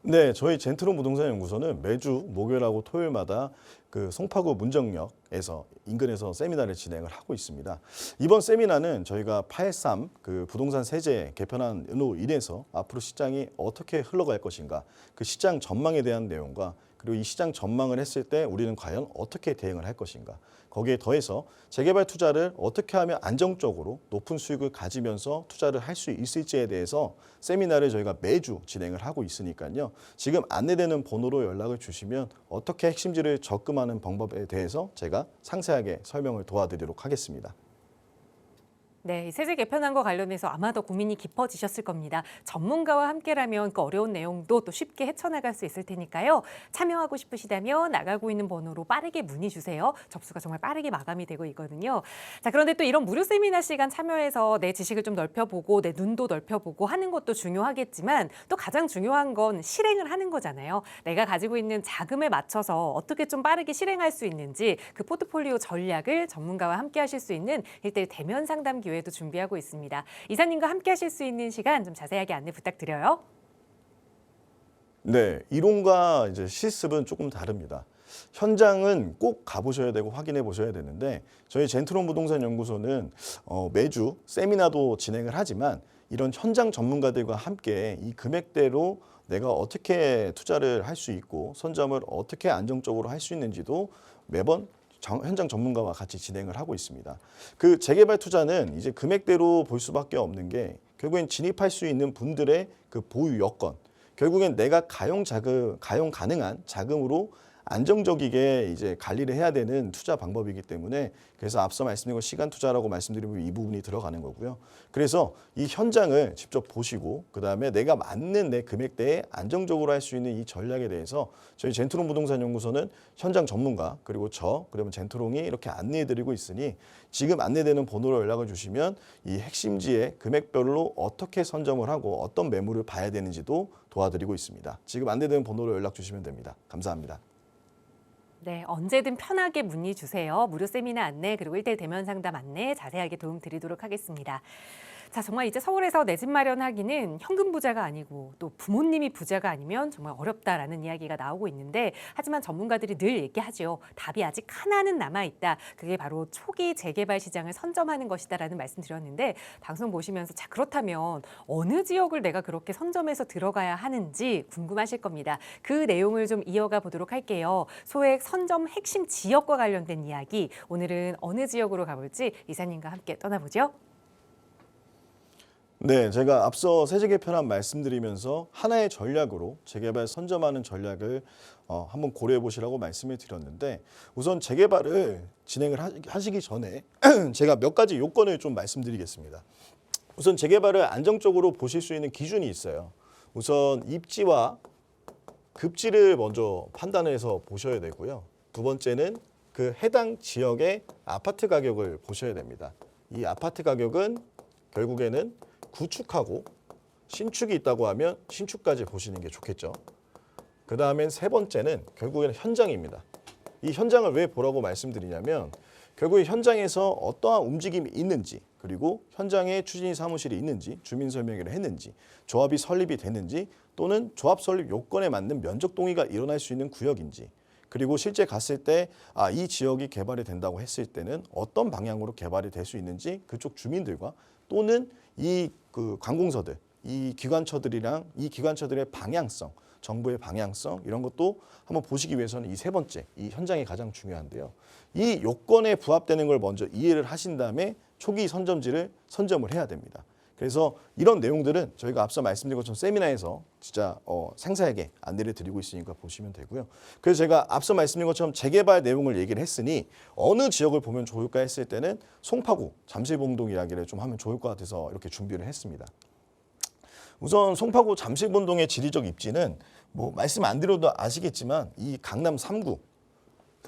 네, 저희 젠트론 부동산 연구소는 매주 목요일하고 토요일마다 그 송파구 문정역에서 인근에서 세미나를 진행을 하고 있습니다. 이번 세미나는 저희가 8.3 그 부동산 세제 개편안으로 인해서 앞으로 시장이 어떻게 흘러갈 것인가, 그 시장 전망에 대한 내용과 그리고 이 시장 전망을 했을 때 우리는 과연 어떻게 대응을 할 것인가, 거기에 더해서 재개발 투자를 어떻게 하면 안정적으로 높은 수익을 가지면서 투자를 할 수 있을지에 대해서 세미나를 저희가 매주 진행을 하고 있으니까요. 지금 안내되는 번호로 연락을 주시면 어떻게 핵심지를 접근하는 방법에 대해서 제가 상세하게 설명을 도와드리도록 하겠습니다. 네, 이 세제 개편안과 관련해서 아마 더 고민이 깊어지셨을 겁니다. 전문가와 함께라면 그 어려운 내용도 또 쉽게 헤쳐나갈 수 있을 테니까요. 참여하고 싶으시다면 나가고 있는 번호로 빠르게 문의 주세요. 접수가 정말 빠르게 마감이 되고 있거든요. 자, 그런데 또 이런 무료 세미나 시간 참여해서 내 지식을 좀 넓혀보고 내 눈도 넓혀보고 하는 것도 중요하겠지만 또 가장 중요한 건 실행을 하는 거잖아요. 내가 가지고 있는 자금에 맞춰서 어떻게 좀 빠르게 실행할 수 있는지 그 포트폴리오 전략을 전문가와 함께 하실 수 있는 1:1 대면 상담 기회도 준비하고 있습니다. 이사님과 함께 하실 수 있는 시간 좀 자세하게 안내 부탁드려요. 네, 이론과 이제 실습은 조금 다릅니다. 현장은 꼭 가보셔야 되고 확인해 보셔야 되는데 저희 젠트론 부동산 연구소는 매주 세미나도 진행을 하지만 이런 현장 전문가들과 함께 이 금액대로 내가 어떻게 투자를 할 수 있고 선점을 어떻게 안정적으로 할 수 있는지도 매번 현장 전문가와 같이 진행을 하고 있습니다. 그 재개발 투자는 이제 금액대로 볼 수밖에 없는 게 결국엔 진입할 수 있는 분들의 그 보유 여건, 결국엔 내가 가용 가능한 자금으로 안정적이게 이제 관리를 해야 되는 투자 방법이기 때문에 그래서 앞서 말씀드린 거 시간 투자라고 말씀드리면 이 부분이 들어가는 거고요. 그래서 이 현장을 직접 보시고 그다음에 내가 맞는 내 금액대에 안정적으로 할 수 있는 이 전략에 대해서 저희 젠트롱 부동산 연구소는 현장 전문가 그리고 그러면 젠트롱이 이렇게 안내해 드리고 있으니 지금 안내되는 번호로 연락을 주시면 이 핵심지의 금액별로 어떻게 선점을 하고 어떤 매물을 봐야 되는지도 도와드리고 있습니다. 지금 안내되는 번호로 연락 주시면 됩니다. 감사합니다. 네, 언제든 편하게 문의 주세요. 무료 세미나 안내 그리고 1대1 대면 상담 안내 자세하게 도움 드리도록 하겠습니다. 자, 정말 이제 서울에서 내 집 마련하기는 현금 부자가 아니고 또 부모님이 부자가 아니면 정말 어렵다라는 이야기가 나오고 있는데 하지만 전문가들이 늘 얘기하죠. 답이 아직 하나는 남아있다. 그게 바로 초기 재개발 시장을 선점하는 것이다라는 말씀 드렸는데 방송 보시면서 자 그렇다면 어느 지역을 내가 그렇게 선점해서 들어가야 하는지 궁금하실 겁니다. 그 내용을 좀 이어가 보도록 할게요. 소액 선점 핵심 지역과 관련된 이야기 오늘은 어느 지역으로 가볼지 이사님과 함께 떠나보죠. 네, 제가 앞서 세제 개편안 말씀드리면서 하나의 전략으로 재개발 선점하는 전략을 한번 고려해 보시라고 말씀을 드렸는데 우선 재개발을 진행을 하시기 전에 제가 몇 가지 요건을 좀 말씀드리겠습니다. 우선 재개발을 안정적으로 보실 수 있는 기준이 있어요. 우선 입지와 급지를 먼저 판단해서 보셔야 되고요. 두 번째는 그 해당 지역의 아파트 가격을 보셔야 됩니다. 이 아파트 가격은 결국에는 구축하고 신축이 있다고 하면 신축까지 보시는 게 좋겠죠. 그 다음엔 세 번째는 결국에는 현장입니다. 이 현장을 왜 보라고 말씀드리냐면 결국에 현장에서 어떠한 움직임이 있는지 그리고 현장에 추진위 사무실이 있는지 주민설명회를 했는지 조합이 설립이 됐는지 또는 조합 설립 요건에 맞는 면적 동의가 일어날 수 있는 구역인지 그리고 실제 갔을 때 이 지역이 개발이 된다고 했을 때는 어떤 방향으로 개발이 될 수 있는지 그쪽 주민들과 또는 이 관공서들, 이 기관처들이랑 이 기관처들의 방향성, 정부의 방향성 이런 것도 한번 보시기 위해서는 이 세 번째, 이 현장이 가장 중요한데요. 이 요건에 부합되는 걸 먼저 이해를 하신 다음에 초기 선점지를 선점을 해야 됩니다. 그래서 이런 내용들은 저희가 앞서 말씀드린 것처럼 세미나에서 진짜 상세하게 안내를 드리고 있으니까 보시면 되고요. 그래서 제가 앞서 말씀드린 것처럼 재개발 내용을 얘기를 했으니 어느 지역을 보면 좋을까 했을 때는 송파구, 잠실봉동 이야기를 좀 하면 좋을 것 같아서 이렇게 준비를 했습니다. 우선 송파구 잠실봉동의 지리적 입지는 뭐 말씀 안 드려도 아시겠지만 이 강남 3구,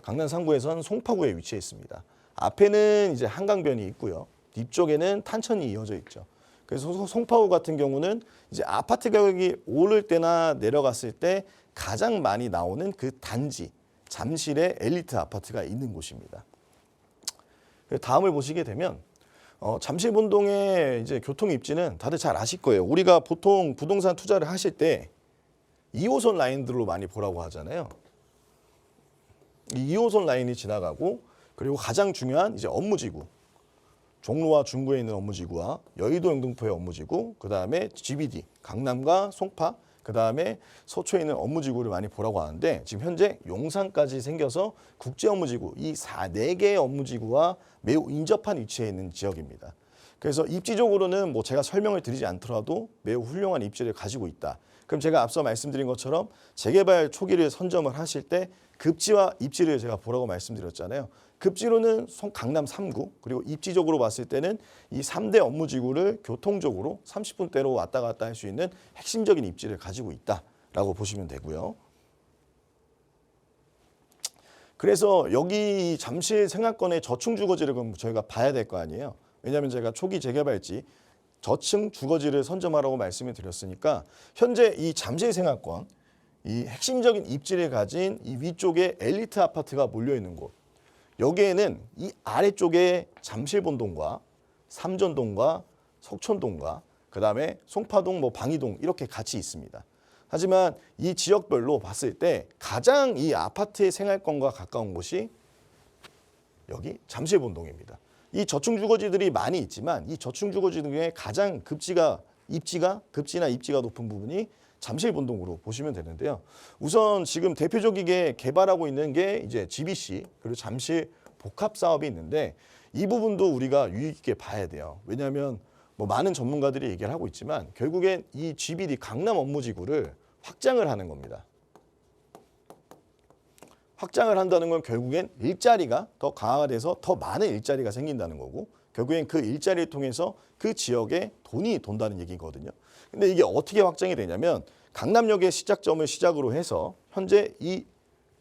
강남 3구에서는 송파구에 위치해 있습니다. 앞에는 이제 한강변이 있고요. 뒤쪽에는 탄천이 이어져 있죠. 그래서 송파구 같은 경우는 이제 아파트 가격이 오를 때나 내려갔을 때 가장 많이 나오는 그 단지, 잠실의 엘리트 아파트가 있는 곳입니다. 다음을 보시게 되면 잠실본동의 이제 교통 입지는 다들 잘 아실 거예요. 우리가 보통 부동산 투자를 하실 때 2호선 라인들로 많이 보라고 하잖아요. 이 2호선 라인이 지나가고 그리고 가장 중요한 이제 업무지구. 종로와 중구에 있는 업무지구와 여의도 영등포의 업무지구, 그 다음에 GBD, 강남과 송파, 그 다음에 서초에 있는 업무지구를 많이 보라고 하는데 지금 현재 용산까지 생겨서 국제 업무지구, 이 4개의 업무지구와 매우 인접한 위치에 있는 지역입니다. 그래서 입지적으로는 뭐 제가 설명을 드리지 않더라도 매우 훌륭한 입지를 가지고 있다. 그럼 제가 앞서 말씀드린 것처럼 재개발 초기를 선점을 하실 때 급지와 입지를 제가 보라고 말씀드렸잖아요. 급지로는 강남 3구 그리고 입지적으로 봤을 때는 이 3대 업무지구를 교통적으로 30분대로 왔다 갔다 할 수 있는 핵심적인 입지를 가지고 있다라고 보시면 되고요. 그래서 여기 잠실 생활권의 저층 주거지를 그럼 저희가 봐야 될 거 아니에요. 왜냐하면 제가 초기 재개발지 저층 주거지를 선점하라고 말씀을 드렸으니까 현재 이 잠실 생활권 이 핵심적인 입지를 가진 이 위쪽에 엘리트 아파트가 몰려 있는 곳. 여기에는 이 아래쪽에 잠실본동과 삼전동과 석촌동과 그다음에 송파동, 방이동 이렇게 같이 있습니다. 하지만 이 지역별로 봤을 때 가장 이 아파트의 생활권과 가까운 곳이 여기 잠실본동입니다. 이 저층 주거지들이 많이 있지만 이 저층 주거지 중에 가장 급지나 입지가 높은 부분이 잠실본동으로 보시면 되는데요. 우선 지금 대표적이게 개발하고 있는 게 이제 GBC 그리고 잠실 복합 사업이 있는데 이 부분도 우리가 유의 깊게 봐야 돼요. 왜냐하면 많은 전문가들이 얘기를 하고 있지만 결국엔 이 GBD 강남 업무지구를 확장을 하는 겁니다. 확장을 한다는 건 결국엔 일자리가 더 강화돼서 더 많은 일자리가 생긴다는 거고 결국엔 그 일자리를 통해서 그 지역에 돈이 돈다는 얘기거든요. 근데 이게 어떻게 확장이 되냐면 강남역의 시작점을 시작으로 해서 현재 이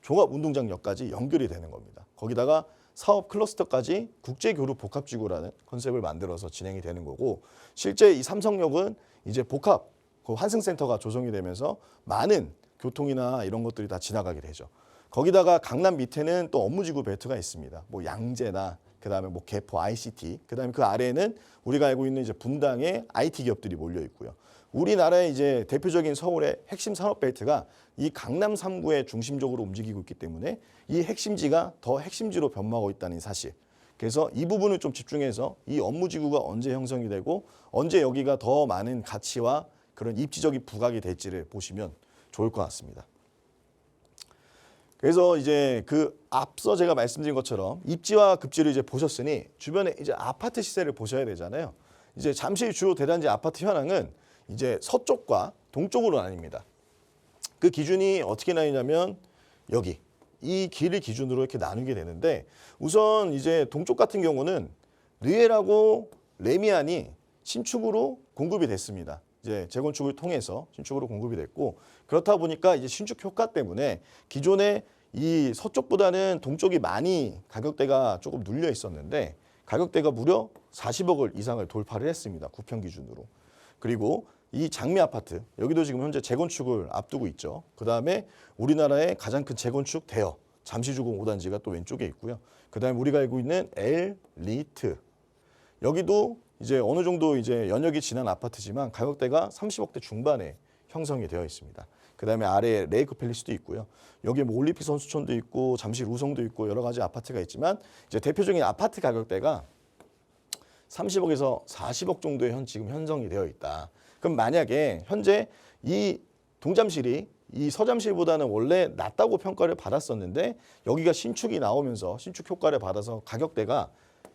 종합운동장역까지 연결이 되는 겁니다. 거기다가 사업 클러스터까지 국제교류 복합지구라는 컨셉을 만들어서 진행이 되는 거고 실제 이 삼성역은 이제 복합 그 환승센터가 조성이 되면서 많은 교통이나 이런 것들이 다 지나가게 되죠. 거기다가 강남 밑에는 또 업무지구 벨트가 있습니다. 뭐 양재나 그다음에 뭐 개포 ICT, 그다음에 그 아래에는 우리가 알고 있는 이제 분당의 IT 기업들이 몰려 있고요. 우리나라의 이제 대표적인 서울의 핵심 산업 벨트가 이 강남 3구의 중심적으로 움직이고 있기 때문에 이 핵심지가 더 핵심지로 변모하고 있다는 사실. 그래서 이 부분을 좀 집중해서 이 업무지구가 언제 형성이 되고 언제 여기가 더 많은 가치와 그런 입지적인 부각이 될지를 보시면 좋을 것 같습니다. 그래서 이제 그 앞서 제가 말씀드린 것처럼 입지와 급지를 이제 보셨으니 주변에 이제 아파트 시세를 보셔야 되잖아요. 이제 잠실 주요 대단지 아파트 현황은 이제 서쪽과 동쪽으로 나뉩니다. 그 기준이 어떻게 나뉘냐면 여기 이 길을 기준으로 이렇게 나누게 되는데 우선 이제 동쪽 같은 경우는 르엘하고 레미안이 신축으로 공급이 됐습니다. 이제 재건축을 통해서 신축으로 공급이 됐고 그렇다 보니까 이제 신축 효과 때문에 기존에 이 서쪽보다는 동쪽이 많이 가격대가 조금 눌려 있었는데 가격대가 무려 40억을 이상을 돌파를 했습니다. 구평 기준으로. 그리고 이 장미 아파트 여기도 지금 현재 재건축을 앞두고 있죠. 그다음에 우리나라의 가장 큰 재건축 대여 잠시주공 5단지가 또 왼쪽에 있고요. 그다음에 우리가 알고 있는 엘리트 여기도 이제 어느 정도 이제 연역이 지난 아파트지만 가격대가 30억대 중반에 형성이 되어 있습니다. 그다음에 아래에 레이크 팰리스도 있고요. 여기 뭐 올림픽 선수촌도 있고 잠실 우성도 있고 여러 가지 아파트가 있지만 이제 대표적인 아파트 가격대가 30억에서 40억 정도에 지금 형성이 되어 있다. 그럼 만약에 현재 이 동잠실이 이 서잠실보다는 원래 낮다고 평가를 받았었는데 여기가 신축이 나오면서 신축 효과를 받아서 가격대가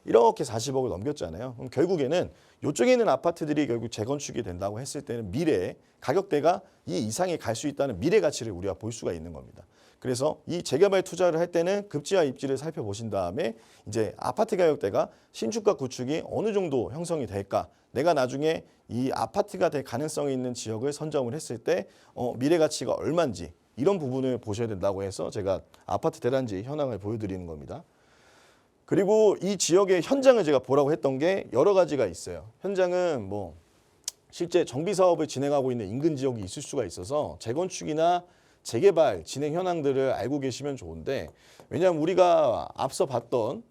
이렇게 40억을 넘겼잖아요. 그럼 결국에는 이쪽에 있는 아파트들이 결국 재건축이 된다고 했을 때는 미래에 가격대가 이 이상이 갈 수 있다는 미래 가치를 우리가 볼 수가 있는 겁니다. 그래서 이 재개발 투자를 할 때는 급지와 입지를 살펴보신 다음에 이제 아파트 가격대가 신축과 구축이 어느 정도 형성이 될까? 내가 나중에 이 아파트가 될 가능성이 있는 지역을 선점을 했을 때 미래 가치가 얼마인지 이런 부분을 보셔야 된다고 해서 제가 아파트 대단지 현황을 보여드리는 겁니다. 그리고 이 지역의 현장을 제가 보라고 했던 게 여러 가지가 있어요. 현장은 뭐 실제 정비 사업을 진행하고 있는 인근 지역이 있을 수가 있어서 재건축이나 재개발 진행 현황들을 알고 계시면 좋은데 왜냐하면 우리가 앞서 봤던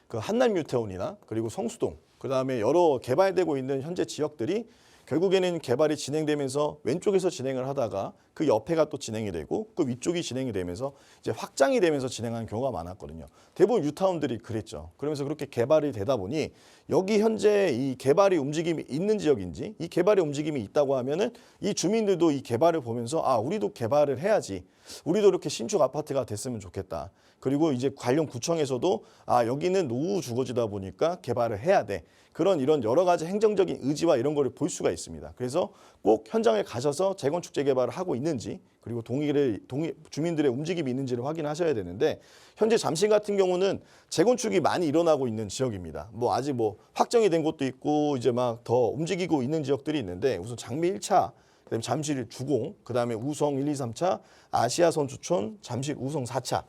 그 한남 뉴타운이나 그리고 성수동 그다음에 여러 개발되고 있는 현재 지역들이 결국에는 개발이 진행되면서 왼쪽에서 진행을 하다가 그 옆에가 또 진행이 되고 그 위쪽이 진행이 되면서 이제 확장이 되면서 진행하는 경우가 많았거든요. 대부분 뉴타운들이 그랬죠. 그러면서 그렇게 개발이 되다 보니 여기 현재 이 개발이 움직임이 있는 지역인지 이 개발의 움직임이 있다고 하면은 이 주민들도 이 개발을 보면서 아 우리도 개발을 해야지. 우리도 이렇게 신축 아파트가 됐으면 좋겠다. 그리고 이제 관련 구청에서도 아 여기는 노후 주거지다 보니까 개발을 해야 돼. 그런 이런 여러 가지 행정적인 의지와 이런 거를 볼 수가 있습니다. 그래서 꼭 현장에 가셔서 재건축 재개발을 하고 있는지 그리고 주민들의 움직임이 있는지를 확인하셔야 되는데 현재 잠실 같은 경우는 재건축이 많이 일어나고 있는 지역입니다. 뭐 아직 뭐 확정이 된 곳도 있고 이제 막 더 움직이고 있는 지역들이 있는데 우선 장미 1차 그다음에 잠실 주공, 그다음에 우성 1, 2, 3차, 아시아 선수촌, 잠실 우성 4차.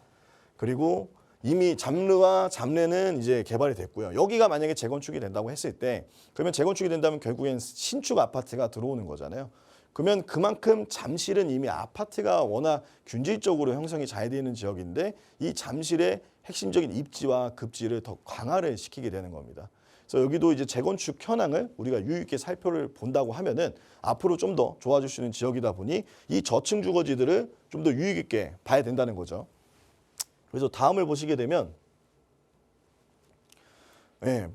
그리고 이미 잠르와 잠래는 이제 개발이 됐고요. 여기가 만약에 재건축이 된다고 했을 때 그러면 재건축이 된다면 결국엔 신축 아파트가 들어오는 거잖아요. 그러면 그만큼 잠실은 이미 아파트가 워낙 균질적으로 형성이 잘 되는 지역인데 이 잠실의 핵심적인 입지와 급지를 더 강화를 시키게 되는 겁니다. 그래서 여기도 이제 재건축 현황을 우리가 유의 있게 살펴를 본다고 하면은 앞으로 좀 더 좋아질 수 있는 지역이다 보니 이 저층 주거지들을 좀 더 유의 있게 봐야 된다는 거죠. 그래서 다음을 보시게 되면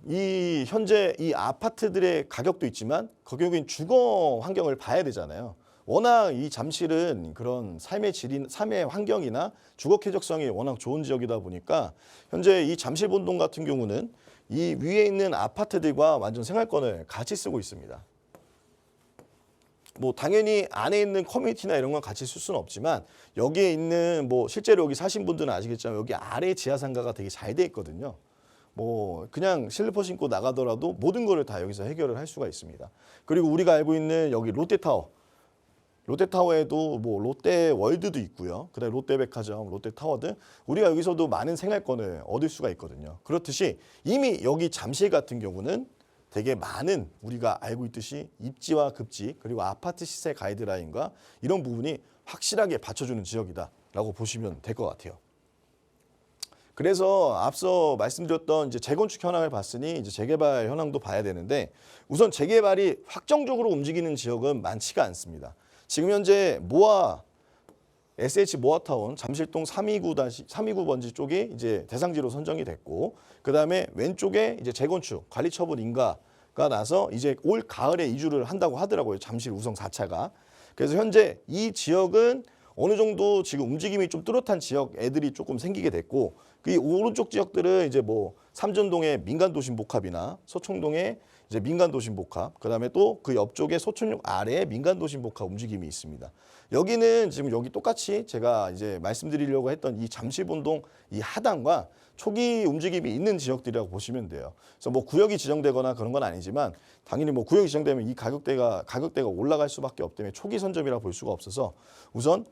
이 현재 이 아파트들의 가격도 있지만 거기에 주거 환경을 봐야 되잖아요. 워낙 이 잠실은 그런 삶의 환경이나 주거 쾌적성이 워낙 좋은 지역이다 보니까 현재 이 잠실 본동 같은 경우는 이 위에 있는 아파트들과 완전 생활권을 같이 쓰고 있습니다. 뭐 당연히 안에 있는 커뮤니티나 이런 건 같이 쓸 수는 없지만 여기에 있는 뭐 실제로 여기 사신 분들은 아시겠지만 여기 아래 지하상가가 되게 잘 돼 있거든요. 뭐 그냥 슬리퍼 신고 나가더라도 모든 거를 다 여기서 해결을 할 수가 있습니다. 그리고 우리가 알고 있는 여기 롯데타워. 롯데타워에도 뭐 롯데월드도 있고요. 그다음에 롯데백화점, 롯데타워 등 우리가 여기서도 많은 생활권을 얻을 수가 있거든요. 그렇듯이 이미 여기 잠실 같은 경우는 되게 많은 우리가 알고 있듯이 입지와 급지 그리고 아파트 시세 가이드라인과 이런 부분이 확실하게 받쳐주는 지역이다라고 보시면 될 것 같아요. 그래서 앞서 말씀드렸던 이제 재건축 현황을 봤으니 이제 재개발 현황도 봐야 되는데 우선 재개발이 확정적으로 움직이는 지역은 많지가 않습니다. 지금 현재 SH 모아타운 잠실동 329번지 쪽이 이제 대상지로 선정이 됐고 그다음에 왼쪽에 이제 재건축 관리처분 인가가 나서 이제 올 가을에 이주를 한다고 하더라고요. 잠실 우성 4차가. 그래서 현재 이 지역은 어느 정도 지금 움직임이 좀 뚜렷한 지역 애들이 조금 생기게 됐고 그 오른쪽 지역들은 이제 뭐 삼전동의 민간도심복합이나 서총동의 이제 민간도심복합, 그다음에 또 그 옆쪽에 서촌역 아래에 민간도심복합 움직임이 있습니다. 여기는 지금 여기 똑같이 제가 이제 말씀드리려고 했던 이 잠실본동 이 하단과 초기 움직임이 있는 지역들이라고 보시면 돼요. 그래서 뭐 구역이 지정되거나 그런 건 아니지만 당연히 뭐 구역이 지정되면 이 가격대가 올라갈 수밖에 없기 때문에 초기 선점이라 볼 수가 없어서 우선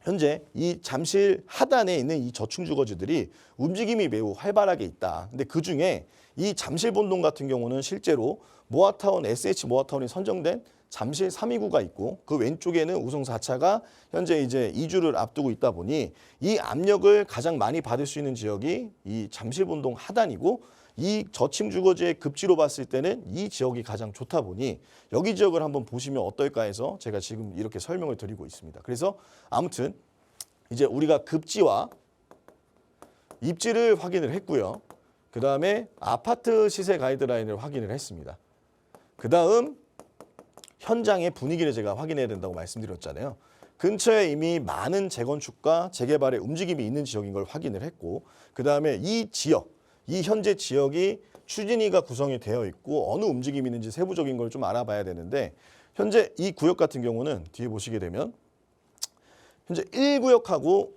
현재 이 잠실 하단에 있는 이 저층 주거지들이 움직임이 매우 활발하게 있다. 근데 그 중에 이 잠실 본동 같은 경우는 실제로 SH 모아타운이 선정된 잠실 329가 있고 그 왼쪽에는 우성 4차가 현재 이제 이주를 앞두고 있다 보니 이 압력을 가장 많이 받을 수 있는 지역이 이 잠실 본동 하단이고 이 저층 주거지의 급지로 봤을 때는 이 지역이 가장 좋다 보니 여기 지역을 한번 보시면 어떨까 해서 제가 지금 이렇게 설명을 드리고 있습니다. 그래서 아무튼 이제 우리가 급지와 입지를 확인을 했고요. 그다음에 아파트 시세 가이드라인을 확인을 했습니다. 그다음 현장의 분위기를 제가 확인해야 된다고 말씀드렸잖아요. 근처에 이미 많은 재건축과 재개발의 움직임이 있는 지역인 걸 확인을 했고 그다음에 이 현재 지역이 추진위가 구성이 되어 있고 어느 움직임이 있는지 세부적인 걸 좀 알아봐야 되는데 현재 이 구역 같은 경우는 뒤에 보시게 되면 현재 1구역하고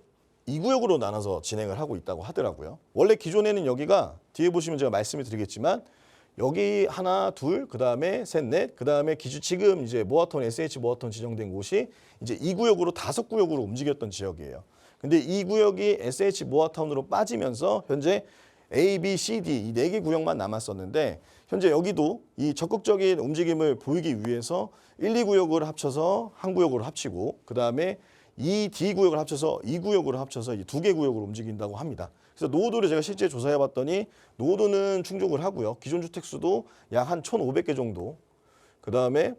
2구역으로 나눠서 진행을 하고 있다고 하더라고요. 원래 기존에는 여기가 뒤에 보시면 제가 말씀을 드리겠지만 여기 하나, 둘, 그다음에 셋, 넷, 그다음에 지금 이제 SH 모아타운 지정된 곳이 이제 2구역으로 5구역으로 움직였던 지역이에요. 근데 이 구역이 SH 모아타운으로 빠지면서 현재 A, B, C, D 이 4개 구역만 남았었는데 현재 여기도 이 적극적인 움직임을 보이기 위해서 1, 2구역을 합쳐서 한 구역으로 합치고 그다음에 2, D 구역을 합쳐서 2구역으로 합쳐서 이 2개 구역으로 움직인다고 합니다. 그래서 노후도를 제가 실제 조사해 봤더니 노후도는 충족을 하고요. 기존 주택 수도 약 한 1,500개 정도. 그다음에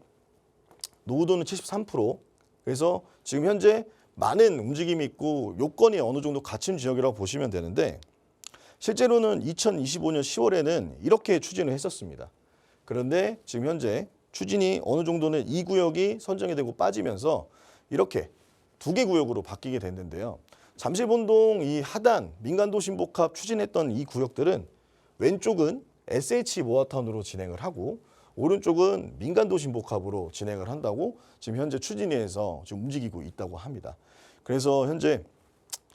노후도는 73%. 그래서 지금 현재 많은 움직임이 있고 요건이 어느 정도 갖춘 지역이라고 보시면 되는데 실제로는 2025년 10월에는 이렇게 추진을 했었습니다. 그런데 지금 현재 추진이 어느 정도는 이 구역이 선정이 되고 빠지면서 이렇게 2개 구역으로 바뀌게 됐는데요. 잠실본동 이 하단 민간도심복합 추진했던 이 구역들은 왼쪽은 SH 모아타운으로 진행을 하고 오른쪽은 민간도심복합으로 진행을 한다고 지금 현재 추진위에서 지금 움직이고 있다고 합니다. 그래서 현재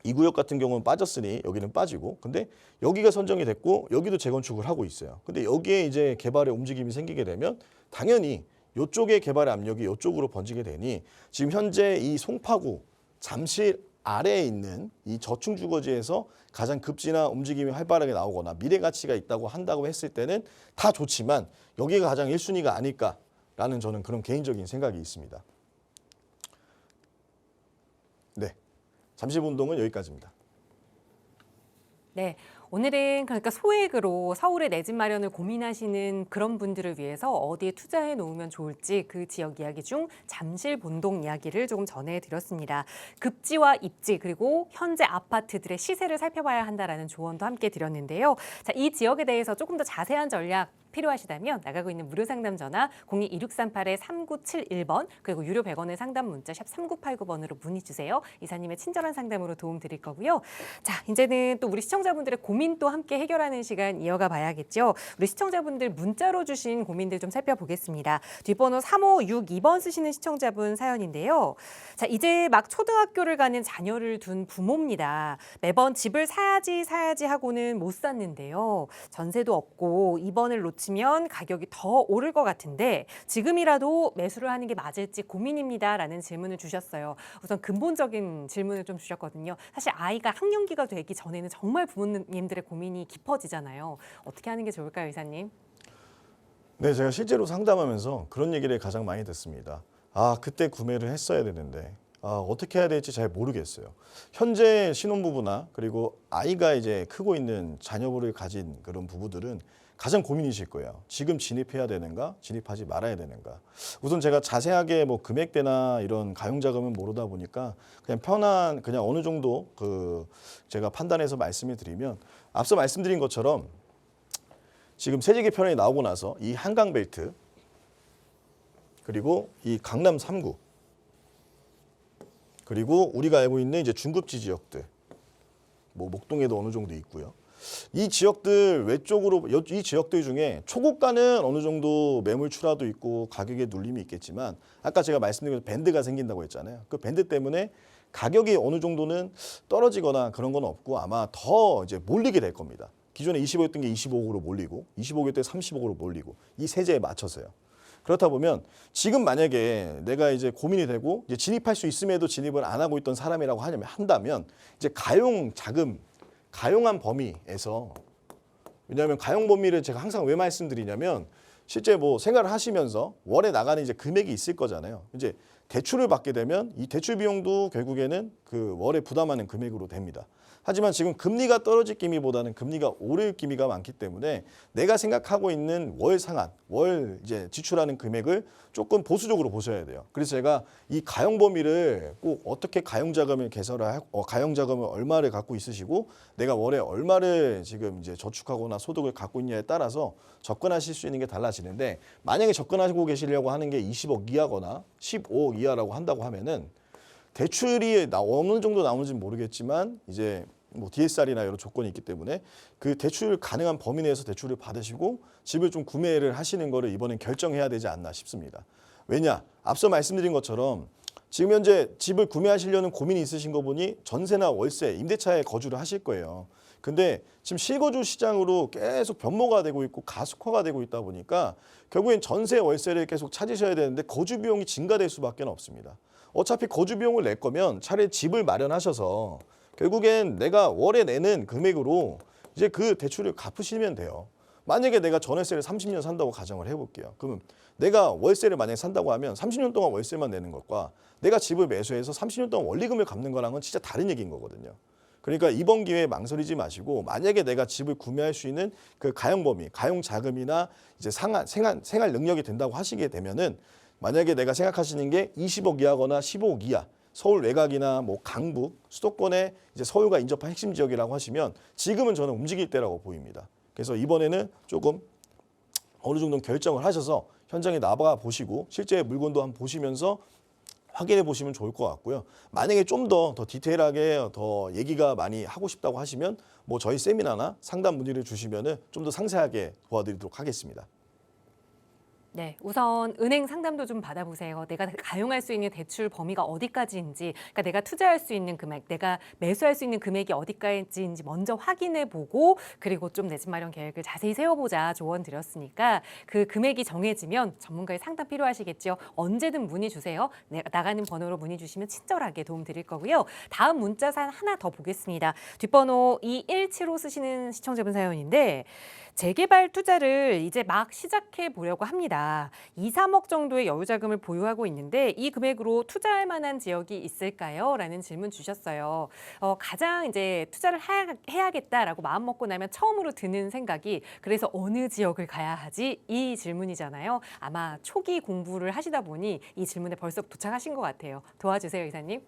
이 구역 같은 경우는 빠졌으니 여기는 빠지고 근데 여기가 선정이 됐고 여기도 재건축을 하고 있어요. 근데 여기에 이제 개발의 움직임이 생기게 되면 당연히 이쪽의 개발의 압력이 이쪽으로 번지게 되니 지금 현재 이 송파구 잠실 아래에 있는 이 저층 주거지에서 가장 급지나 움직임이 활발하게 나오거나 미래 가치가 있다고 한다고 했을 때는 다 좋지만 여기가 가장 1순위가 아닐까라는 저는 그런 개인적인 생각이 있습니다. 네, 잠실본동은 여기까지입니다. 네, 오늘은 그러니까 소액으로 서울에 내 집 마련을 고민하시는 그런 분들을 위해서 어디에 투자해 놓으면 좋을지 그 지역 이야기 중 잠실본동 이야기를 조금 전해드렸습니다. 급지와 입지 그리고 현재 아파트들의 시세를 살펴봐야 한다라는 조언도 함께 드렸는데요. 자, 이 지역에 대해서 조금 더 자세한 전략 필요하시다면 나가고 있는 무료 상담 전화 02-2638-3971번 그리고 유료 100원의 상담 문자 샵 3989번으로 문의 주세요. 이사님의 친절한 상담으로 도움 드릴 거고요. 자, 이제는 또 우리 시청자분들의 고민 또 함께 해결하는 시간 이어가 봐야겠죠. 우리 시청자분들 문자로 주신 고민들 좀 살펴보겠습니다. 뒷번호 3562번 쓰시는 시청자분 사연인데요. 자, 이제 막 초등학교를 가는 자녀를 둔 부모입니다. 매번 집을 사야지 하고는 못 샀는데요. 전세도 없고 입원을 놓치면 가격이 더 오를 것 같은데 지금이라도 매수를 하는 게 맞을지 고민입니다. 라는 질문을 주셨어요. 우선 근본적인 질문을 좀 주셨거든요. 사실 아이가 학령기가 되기 전에는 정말 부모님들의 고민이 깊어지잖아요. 어떻게 하는 게 좋을까요, 이사님? 네, 제가 실제로 상담하면서 그런 얘기를 가장 많이 듣습니다. 아, 그때 구매를 했어야 되는데 어떻게 해야 될지 잘 모르겠어요. 현재 신혼부부나 그리고 아이가 이제 크고 있는 자녀를 가진 그런 부부들은 가장 고민이실 거예요. 지금 진입해야 되는가, 진입하지 말아야 되는가. 우선 제가 자세하게 뭐 금액대나 이런 가용자금은 모르다 보니까 그냥 어느 정도 제가 판단해서 말씀을 드리면 앞서 말씀드린 것처럼 지금 세제 개편안이 나오고 나서 이 한강벨트 그리고 이 강남 3구 그리고 우리가 알고 있는 이제 중급지 지역들 뭐 목동에도 어느 정도 있고요. 이 지역들 외쪽으로 이 지역들 중에 초고가는 어느 정도 매물 출하도 있고 가격에 눌림이 있겠지만 아까 제가 말씀드린 밴드가 생긴다고 했잖아요. 그 밴드 때문에 가격이 어느 정도는 떨어지거나 그런 건 없고 아마 더 이제 몰리게 될 겁니다. 기존에 25였던 게 25억으로 몰리고 25였던 게 30억으로 몰리고 이 세제에 맞춰서요. 그렇다 보면 지금 만약에 내가 이제 고민이 되고 이제 진입할 수 있음에도 진입을 안 하고 있던 사람이라고 한다면 이제 가용 자금 가용한 범위에서 왜냐하면 가용 범위를 제가 항상 왜 말씀드리냐면 실제 뭐 생활을 하시면서 월에 나가는 이제 금액이 있을 거잖아요. 이제 대출을 받게 되면 이 대출 비용도 결국에는 그 월에 부담하는 금액으로 됩니다. 하지만 지금 금리가 떨어질 기미보다는 금리가 오를 기미가 많기 때문에 내가 생각하고 있는 월 상한, 월 이제 지출하는 금액을 조금 보수적으로 보셔야 돼요. 그래서 제가 이 가용 범위를 꼭 어떻게 가용자금을 가용자금을 얼마를 갖고 있으시고 내가 월에 얼마를 지금 이제 저축하거나 소득을 갖고 있냐에 따라서 접근하실 수 있는 게 달라지는데 만약에 접근하고 계시려고 하는 게 20억 이하거나 15억 이하라고 한다고 하면은 대출이 어느 정도 나오는지는 모르겠지만 이제 뭐 DSR이나 여러 조건이 있기 때문에 그 대출 가능한 범위 내에서 대출을 받으시고 집을 좀 구매를 하시는 거를 이번엔 결정해야 되지 않나 싶습니다. 왜냐? 앞서 말씀드린 것처럼 지금 현재 집을 구매하시려는 고민이 있으신 거 보니 전세나 월세, 임대차에 거주를 하실 거예요. 근데 지금 실거주 시장으로 계속 변모가 되고 있고 가속화가 되고 있다 보니까 결국엔 전세, 월세를 계속 찾으셔야 되는데 거주 비용이 증가될 수밖에 없습니다. 어차피 거주 비용을 낼 거면 차라리 집을 마련하셔서 결국엔 내가 월에 내는 금액으로 이제 그 대출을 갚으시면 돼요. 만약에 내가 전월세를 30년 산다고 가정을 해볼게요. 그러면 내가 월세를 만약에 산다고 하면 30년 동안 월세만 내는 것과 내가 집을 매수해서 30년 동안 원리금을 갚는 거랑은 진짜 다른 얘기인 거거든요. 그러니까 이번 기회에 망설이지 마시고 만약에 내가 집을 구매할 수 있는 그 가용 범위, 가용 자금이나 이제 생활 능력이 된다고 하시게 되면은 만약에 내가 생각하시는 게 20억 이하거나 15억 이하, 서울 외곽이나 뭐 강북, 수도권에 이제 서울과 인접한 핵심 지역이라고 하시면 지금은 저는 움직일 때라고 보입니다. 그래서 이번에는 조금 어느 정도 결정을 하셔서 현장에 나가 보시고 실제 물건도 한번 보시면서 확인해 보시면 좋을 것 같고요. 만약에 좀 더 디테일하게 더 얘기가 많이 하고 싶다고 하시면 뭐 저희 세미나나 상담 문의를 주시면은 좀 더 상세하게 도와드리도록 하겠습니다. 네, 우선 은행 상담도 좀 받아보세요. 내가 가용할 수 있는 대출 범위가 어디까지인지, 그러니까 내가 투자할 수 있는 금액, 내가 매수할 수 있는 금액이 어디까지인지 먼저 확인해보고 그리고 좀 내 집 마련 계획을 자세히 세워보자 조언 드렸으니까 그 금액이 정해지면 전문가의 상담 필요하시겠죠. 언제든 문의 주세요. 나가는 번호로 문의 주시면 친절하게 도움 드릴 거고요. 다음 문자산 하나 더 보겠습니다. 뒷번호 2175 쓰시는 시청자분 사연인데 재개발 투자를 이제 막 시작해 보려고 합니다. 2, 3억 정도의 여유자금을 보유하고 있는데 이 금액으로 투자할 만한 지역이 있을까요? 라는 질문 주셨어요. 가장 이제 투자를 해야겠다라고 마음 먹고 나면 처음으로 드는 생각이 그래서 어느 지역을 가야 하지? 이 질문이잖아요. 아마 초기 공부를 하시다 보니 이 질문에 벌써 도착하신 것 같아요. 도와주세요, 이사님.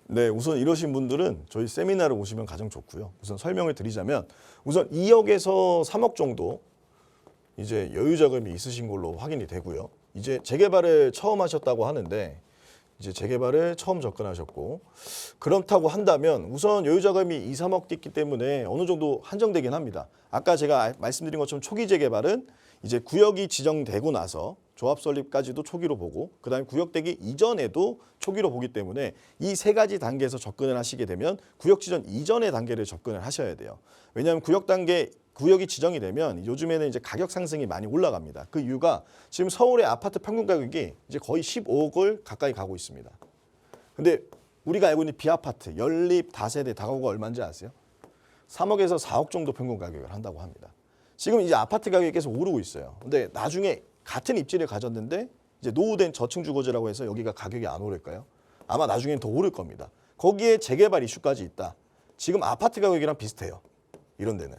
네, 우선 이러신 분들은 저희 세미나를 오시면 가장 좋고요. 우선 설명을 드리자면 우선 2억에서 3억 정도 이제 여유 자금이 있으신 걸로 확인이 되고요. 이제 재개발을 처음 하셨다고 하는데 이제 재개발을 처음 접근하셨고 그렇다고 한다면 우선 여유 자금이 2, 3억 있기 때문에 어느 정도 한정되긴 합니다. 아까 제가 말씀드린 것처럼 초기 재개발은 이제 구역이 지정되고 나서 조합 설립까지도 초기로 보고 그다음에 구역되기 이전에도 초기로 보기 때문에 이 세 가지 단계에서 접근을 하시게 되면 구역 지정 이전의 단계를 접근을 하셔야 돼요. 왜냐하면 구역이 지정이 되면 요즘에는 이제 가격 상승이 많이 올라갑니다. 그 이유가 지금 서울의 아파트 평균 가격이 이제 거의 15억을 가까이 가고 있습니다. 근데 우리가 알고 있는 비아파트, 연립, 다세대, 다가구가 얼마인지 아세요? 3억에서 4억 정도 평균 가격을 한다고 합니다. 지금 이제 아파트 가격이 계속 오르고 있어요. 근데 나중에 같은 입지를 가졌는데 이제 노후된 저층 주거지라고 해서 여기가 가격이 안 오를까요? 아마 나중엔 더 오를 겁니다. 거기에 재개발 이슈까지 있다. 지금 아파트 가격이랑 비슷해요. 이런 데는.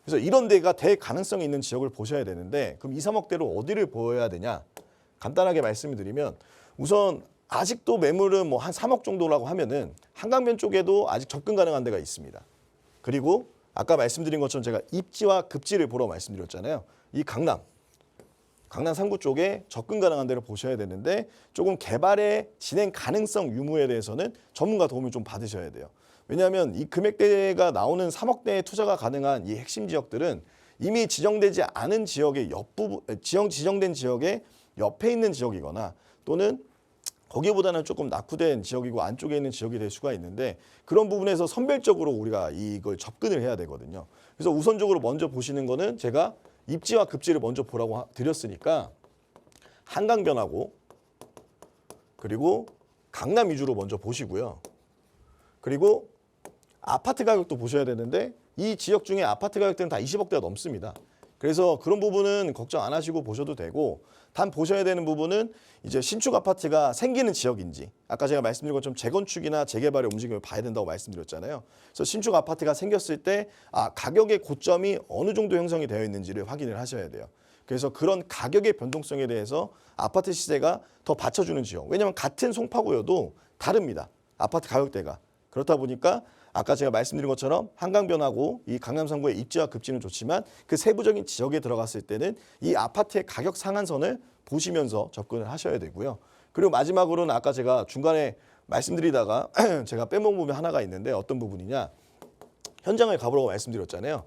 그래서 이런 데가 될 가능성이 있는 지역을 보셔야 되는데 그럼 2, 3억대로 어디를 보여야 되냐? 간단하게 말씀을 드리면 우선 아직도 매물은 뭐 한 3억 정도라고 하면은 한강변 쪽에도 아직 접근 가능한 데가 있습니다. 그리고 아까 말씀드린 것처럼 제가 입지와 급지를 보러 말씀드렸잖아요. 이 강남 3구 쪽에 접근 가능한 데를 보셔야 되는데 조금 개발의 진행 가능성 유무에 대해서는 전문가 도움을 좀 받으셔야 돼요. 왜냐하면 이 금액대가 나오는 3억대의 투자가 가능한 이 핵심 지역들은 이미 지정되지 않은 지역의 지정된 지역의 옆에 있는 지역이거나 또는 거기보다는 조금 낙후된 지역이고 안쪽에 있는 지역이 될 수가 있는데 그런 부분에서 선별적으로 우리가 이걸 접근을 해야 되거든요. 그래서 우선적으로 먼저 보시는 거는 제가 입지와 급지를 먼저 보라고 드렸으니까 한강변하고 그리고 강남 위주로 먼저 보시고요. 그리고 아파트 가격도 보셔야 되는데 이 지역 중에 아파트 가격대는 다 20억대가 넘습니다. 그래서 그런 부분은 걱정 안 하시고 보셔도 되고 단 보셔야 되는 부분은 이제 신축 아파트가 생기는 지역인지 아까 제가 말씀드린 것처럼 재건축이나 재개발의 움직임을 봐야 된다고 말씀드렸잖아요. 그래서 신축 아파트가 생겼을 때 가격의 고점이 어느 정도 형성이 되어 있는지를 확인을 하셔야 돼요. 그래서 그런 가격의 변동성에 대해서 아파트 시세가 더 받쳐주는 지역. 왜냐하면 같은 송파구여도 다릅니다. 아파트 가격대가. 그렇다 보니까 아까 제가 말씀드린 것처럼 한강변하고 이 강남 3구의 입지와 급지는 좋지만 그 세부적인 지역에 들어갔을 때는 이 아파트의 가격 상한선을 보시면서 접근을 하셔야 되고요. 그리고 마지막으로는 아까 제가 중간에 말씀드리다가 제가 빼먹은 부분이 하나가 있는데 어떤 부분이냐. 현장을 가보라고 말씀드렸잖아요.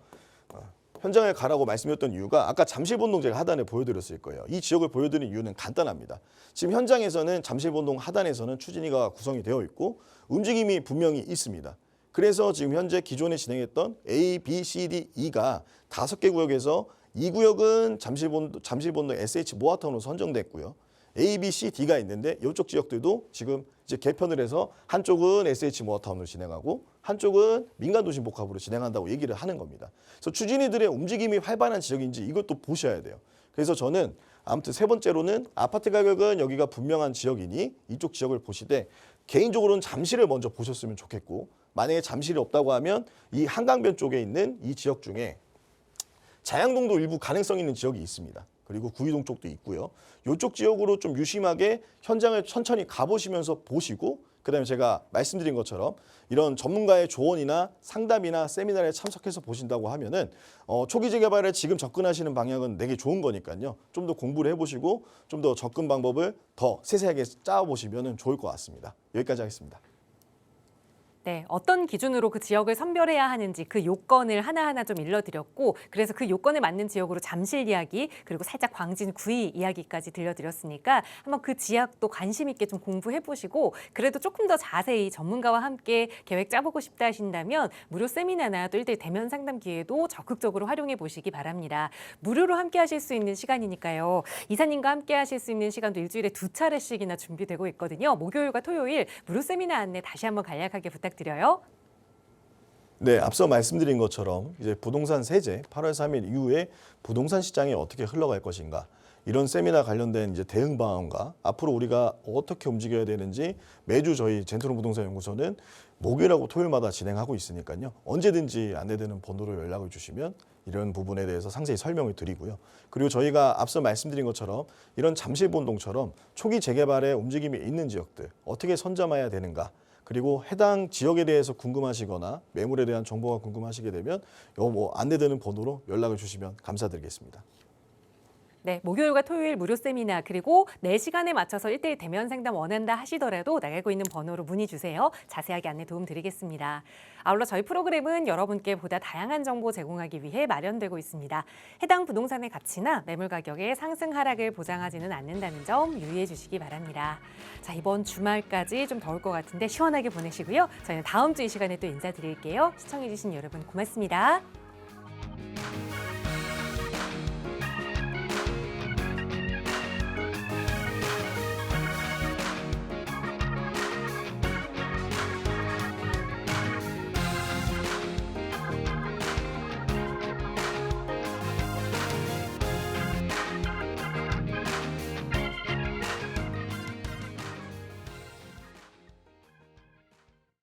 현장에 가라고 말씀드렸던 이유가 아까 잠실본동 제가 하단에 보여드렸을 거예요. 이 지역을 보여드린 이유는 간단합니다. 지금 현장에서는 잠실본동 하단에서는 추진위가 구성이 되어 있고 움직임이 분명히 있습니다. 그래서 지금 현재 기존에 진행했던 A, B, C, D, E가 5개 구역에서 2구역은 잠실본동 SH 모아타운으로 선정됐고요. A, B, C, D가 있는데 이쪽 지역들도 지금 이제 개편을 해서 한쪽은 SH 모아타운으로 진행하고 한쪽은 민간도심복합으로 진행한다고 얘기를 하는 겁니다. 그래서 추진위들의 움직임이 활발한 지역인지 이것도 보셔야 돼요. 그래서 저는 아무튼 세 번째로는 아파트 가격은 여기가 분명한 지역이니 이쪽 지역을 보시되 개인적으로는 잠실을 먼저 보셨으면 좋겠고 만약에 잠실이 없다고 하면 이 한강변 쪽에 있는 이 지역 중에 자양동도 일부 가능성 있는 지역이 있습니다. 그리고 구이동 쪽도 있고요. 이쪽 지역으로 좀 유심하게 현장을 천천히 가보시면서 보시고 그다음에 제가 말씀드린 것처럼 이런 전문가의 조언이나 상담이나 세미나에 참석해서 보신다고 하면은 초기 재개발에 지금 접근하시는 방향은 되게 좋은 거니까요. 좀 더 공부를 해보시고 좀 더 접근 방법을 더 세세하게 짜보시면 좋을 것 같습니다. 여기까지 하겠습니다. 네, 어떤 기준으로 그 지역을 선별해야 하는지 그 요건을 하나하나 좀 일러드렸고 그래서 그 요건에 맞는 지역으로 잠실 이야기 그리고 살짝 광진 구이 이야기까지 들려드렸으니까 한번 그 지역도 관심 있게 좀 공부해보시고 그래도 조금 더 자세히 전문가와 함께 계획 짜보고 싶다 하신다면 무료 세미나나 또 1대1 대면 상담 기회도 적극적으로 활용해 보시기 바랍니다. 무료로 함께 하실 수 있는 시간이니까요. 이사님과 함께 하실 수 있는 시간도 일주일에 2차례씩이나 준비되고 있거든요. 목요일과 토요일 무료 세미나 안내 다시 한번 간략하게 부탁드립니다. 드려요. 네, 앞서 말씀드린 것처럼 이제 부동산 세제 8월 3일 이후에 부동산 시장이 어떻게 흘러갈 것인가 이런 세미나 관련된 이제 대응 방안과 앞으로 우리가 어떻게 움직여야 되는지 매주 저희 젠트론 부동산 연구소는 목요일하고 토요일마다 진행하고 있으니까요. 언제든지 안내되는 번호로 연락을 주시면 이런 부분에 대해서 상세히 설명을 드리고요. 그리고 저희가 앞서 말씀드린 것처럼 이런 잠실본동처럼 초기 재개발에 움직임이 있는 지역들 어떻게 선점해야 되는가 그리고 해당 지역에 대해서 궁금하시거나 매물에 대한 정보가 궁금하시게 되면 안내되는 번호로 연락을 주시면 감사드리겠습니다. 네, 목요일과 토요일 무료 세미나 그리고 내 시간에 맞춰서 1대1 대면 상담 원한다 하시더라도 나가고 있는 번호로 문의 주세요. 자세하게 안내 도움 드리겠습니다. 아울러 저희 프로그램은 여러분께 보다 다양한 정보 제공하기 위해 마련되고 있습니다. 해당 부동산의 가치나 매물 가격의 상승 하락을 보장하지는 않는다는 점 유의해 주시기 바랍니다. 자, 이번 주말까지 좀 더울 것 같은데 시원하게 보내시고요. 저희는 다음 주 이 시간에 또 인사드릴게요. 시청해 주신 여러분 고맙습니다.